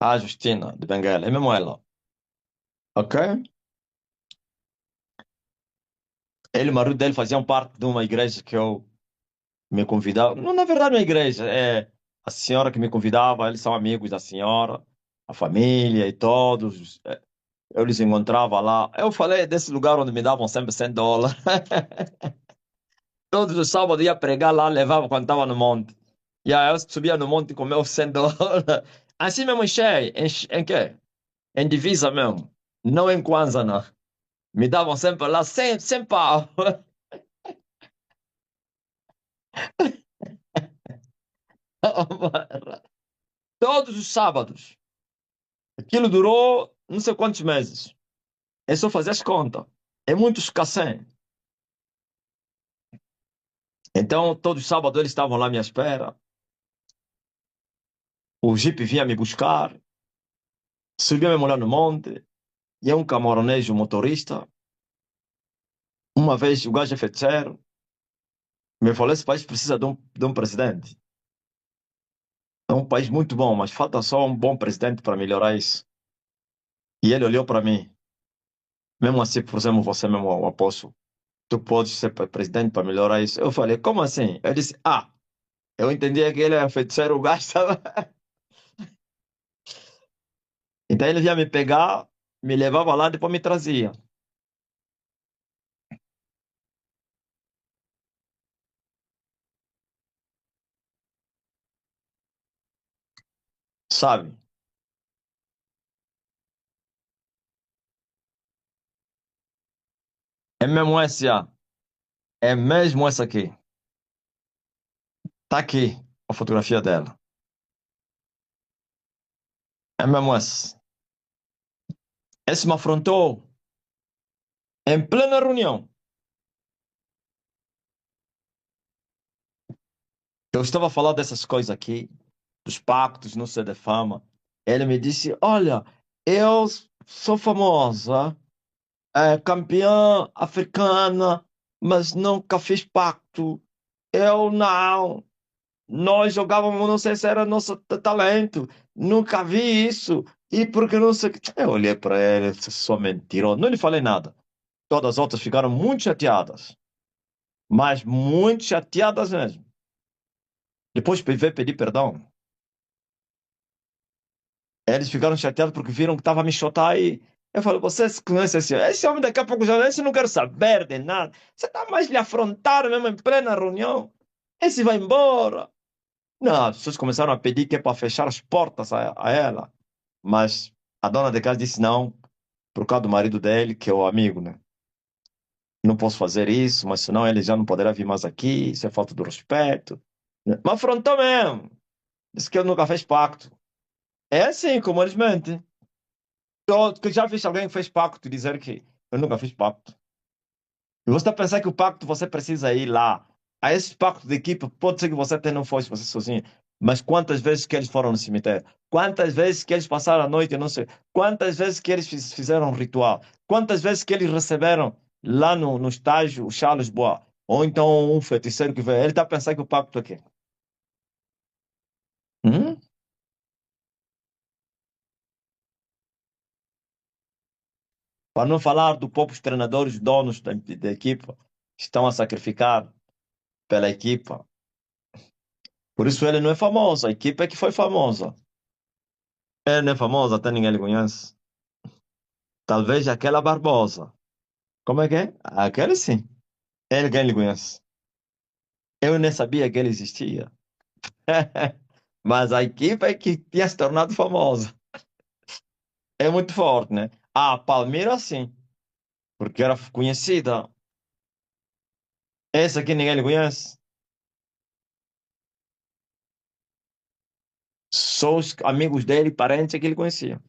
Speaker 1: Ah, Justina, de Benguela. É mesmo ela. Ok? Ele e o marido dele faziam parte de uma igreja que eu me convidava. Não, na verdade, não é igreja. É a senhora que me convidava. Eles são amigos da senhora, a família e todos. Eu lhes encontrava lá. Eu falei desse lugar onde me davam sempre US$ 100. Todos os sábados ia pregar lá, levava quando estava no monte. E aí eu subia no monte e comia os US$ 100. Assim mesmo enchei. Em quê? Em divisa mesmo. Não em Kwanza, não. Me davam sempre lá 100 pau. Todos os sábados. Aquilo durou não sei quantos meses. É só fazer as contas. É muito escassez. Então, todos os sábados eles estavam lá à minha espera. O Jeep vinha me buscar. Subia me molhar no monte. E é um camaronês, o motorista. Uma vez o gajo é feiticeiro. Me falou: esse país precisa de um presidente. É um país muito bom, mas falta só um bom presidente para melhorar isso. E ele olhou para mim. Mesmo assim, por exemplo, você mesmo, o apóstolo, tu podes ser presidente para melhorar isso. Eu falei: como assim? Ele disse: ah, eu entendia que ele é feiticeiro, o gajo estava. Então ele vinha me pegar, me levava lá, depois me trazia. Sabe? É mesmo essa. É mesmo essa aqui. Tá aqui a fotografia dela. É mesmo essa. Esse me afrontou em plena reunião. Eu estava a falar dessas coisas aqui, dos pactos, não sei de fama. Ele me disse: olha, eu sou famosa, campeã africana, mas nunca fiz pacto. Eu não. Nós jogávamos, não sei se era nosso talento, nunca vi isso. E porque não sei. Eu olhei para ele, só mentiroso. Não lhe falei nada. Todas as outras ficaram muito chateadas, mas muito chateadas mesmo. Depois veio pedir perdão. Eles ficaram chateados porque viram que estava a me chotar e eu falei: vocês conhecem esse homem? Daqui a pouco já. Esse não quero saber de nada. Você está mais lhe afrontar mesmo em plena reunião. Esse vai embora. Não, as pessoas começaram a pedir que é para fechar as portas a ela. Mas a dona de casa disse não, por causa do marido dele, que é o amigo, né? Não posso fazer isso, mas senão ele já não poderá vir mais aqui, isso é falta de respeito. Mas afrontou mesmo. Disse que ele nunca fez pacto. É assim como eles mentem. Que já viste alguém que fez pacto e dizer que eu nunca fiz pacto. E você está a pensar que o pacto você precisa ir lá. A esse pacto de equipe, pode ser que você até não fosse você sozinho. Mas quantas vezes que eles foram no cemitério? Quantas vezes que eles passaram a noite, eu não sei. Quantas vezes que eles fizeram um ritual? Quantas vezes que eles receberam lá no estágio o Charles Bois? Ou então um feiticeiro que veio. Ele está a pensar que o pacto é quê? Hum? Para não falar do poucos treinadores, donos da equipa, que estão a sacrificar pela equipa. Por isso ele não é famoso. A equipe é que foi famosa. Ele não é famoso, até ninguém lhe conhece. Talvez aquela Barbosa. Como é que é? Aquele sim. Ele quem lhe conhece. Eu nem sabia que ele existia. Mas a equipe é que tinha se tornado famosa. É muito forte, né? Ah, Palmeira sim, porque era conhecida. Essa aqui ninguém lhe conhece. Só os amigos dele, parentes é que ele conhecia.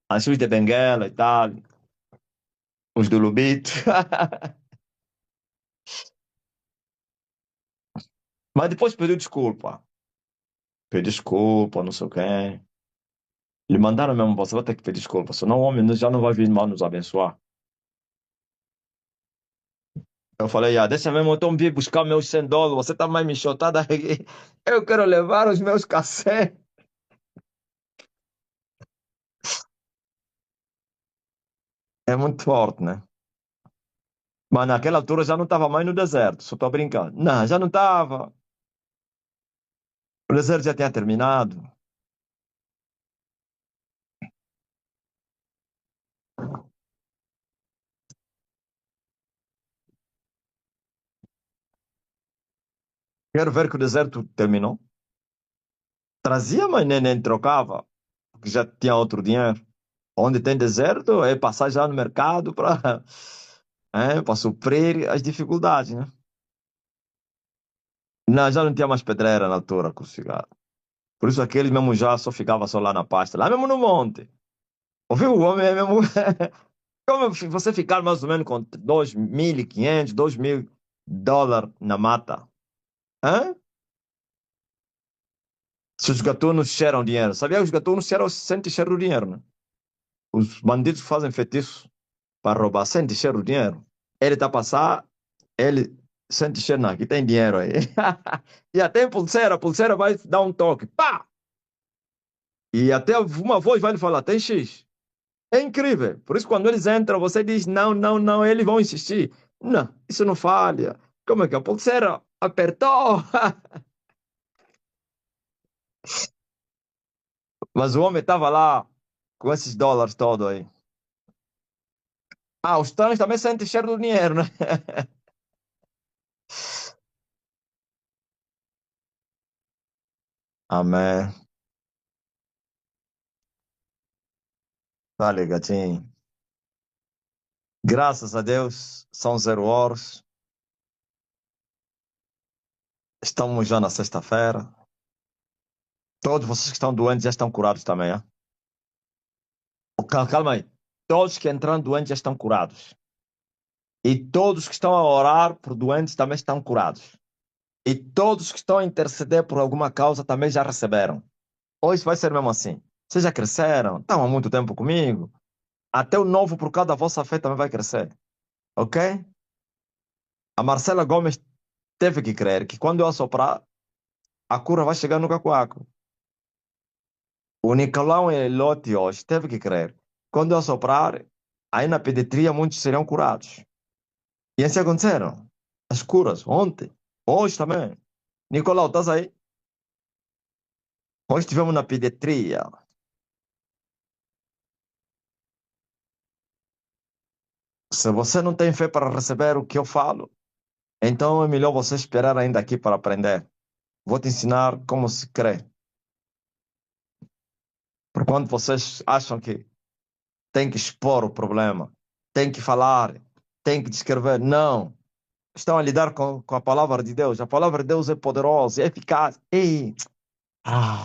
Speaker 1: Assim, os de Benguela e tal, os do Lubito. Mas depois pediu desculpa. Pediu desculpa, não sei o quê. Lhe mandaram mesmo, você vai ter que pedir desculpa, senão o homem já não vai vir mal nos abençoar. Eu falei, deixa mesmo, eu estou vir buscar meus US$ 100, você está mais me chotada aqui. Eu quero levar os meus cafés. É muito forte, né? Mas naquela altura já não estava mais no deserto, só estou brincando. Não, já não estava. O deserto já tinha terminado. Quero ver que o deserto terminou. Trazia, mas nem trocava, porque já tinha outro dinheiro. Onde tem deserto, é passar já no mercado para para suprir as dificuldades, né? Não, já não tinha mais pedreira na altura com o cigarro. Por isso aquele mesmo já só ficava só lá na pasta, lá mesmo no monte. Ouviu? O homem é mesmo. Como você ficar mais ou menos com 2.500, US$ 2.000 na mata? Hã? Se os gatunos cheiram dinheiro. Sabia que os gatunos sentem cheiro do dinheiro, né? Os bandidos que fazem feitiço para roubar sentem cheiro do dinheiro. Ele tá a passar, ele sente cheiro, não, que tem dinheiro aí. E até a pulseira vai dar um toque. Pá! E até uma voz vai lhe falar, tem X. É incrível. Por isso, quando eles entram, você diz não, não, não, eles vão insistir. Não, isso não falha. Como é que a pulseira apertou? Mas o homem estava lá com esses dólares todos aí. Ah, os estranhos também sentem cheiro do dinheiro, né? Amém. Tá ligadinho. Graças a Deus, são 0 horas. Estamos já na sexta-feira. Todos vocês que estão doentes já estão curados também, é? Calma aí. Todos que entraram doentes já estão curados. E todos que estão a orar por doentes também estão curados. E todos que estão a interceder por alguma causa também já receberam. Hoje vai ser mesmo assim. Vocês já cresceram, estão há muito tempo comigo. Até o novo por causa da vossa fé também vai crescer. Ok? A Marcela Gomes teve que crer que quando eu assoprar, a cura vai chegar no cacuaco. O Nicolau Elote hoje teve que crer. Quando eu assoprar, aí na pediatria muitos serão curados. E assim aconteceram. As curas, ontem, hoje também. Nicolau, estás aí? Hoje estivemos na pediatria. Se você não tem fé para receber o que eu falo, então é melhor você esperar ainda aqui para aprender. Vou te ensinar como se crê. Porque quando vocês acham que tem que expor o problema, tem que falar, tem que descrever, não. Estão a lidar com a palavra de Deus. A palavra de Deus é poderosa, é eficaz. Ei,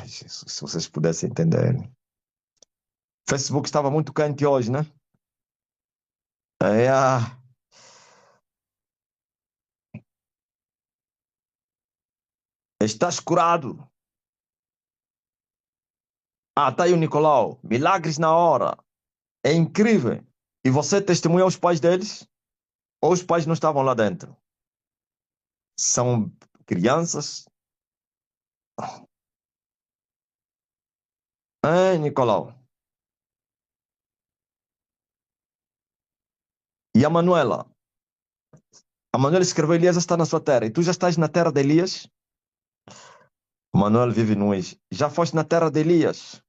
Speaker 1: Jesus, se vocês pudessem entender. O Facebook estava muito quente hoje, né? É, estás curado. Ah, tá aí o Nicolau. Milagres na hora. É incrível. E você testemunha aos pais deles? Ou os pais não estavam lá dentro? São crianças? Nicolau. E a Manuela? A Manuela escreveu Elias está na sua terra. E tu já estás na terra de Elias? O Manuel vive no Is. Já foste na terra de Elias?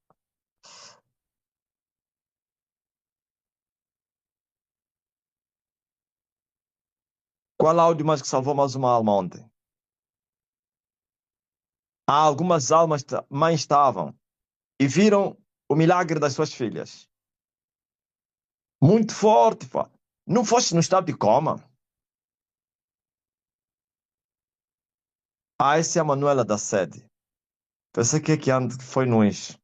Speaker 1: Qual áudio mais que salvou mais uma alma ontem? Há algumas almas também estavam e viram o milagre das suas filhas. Muito forte, pá. Não foste no estado de coma? Ah, essa é a Manuela da Sede. Pensei que foi no Ix.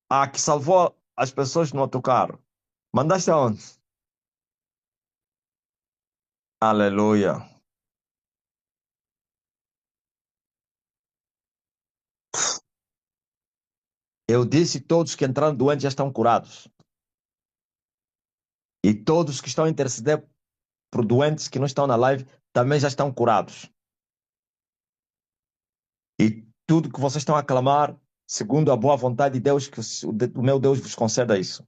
Speaker 1: Ah, que salvou as pessoas no autocarro. Mandaste aonde? Aleluia. Eu disse todos que entraram doentes já estão curados. E todos que estão a interceder por doentes que não estão na live também já estão curados. E tudo que vocês estão a clamar, segundo a boa vontade de Deus, que o meu Deus vos conceda isso.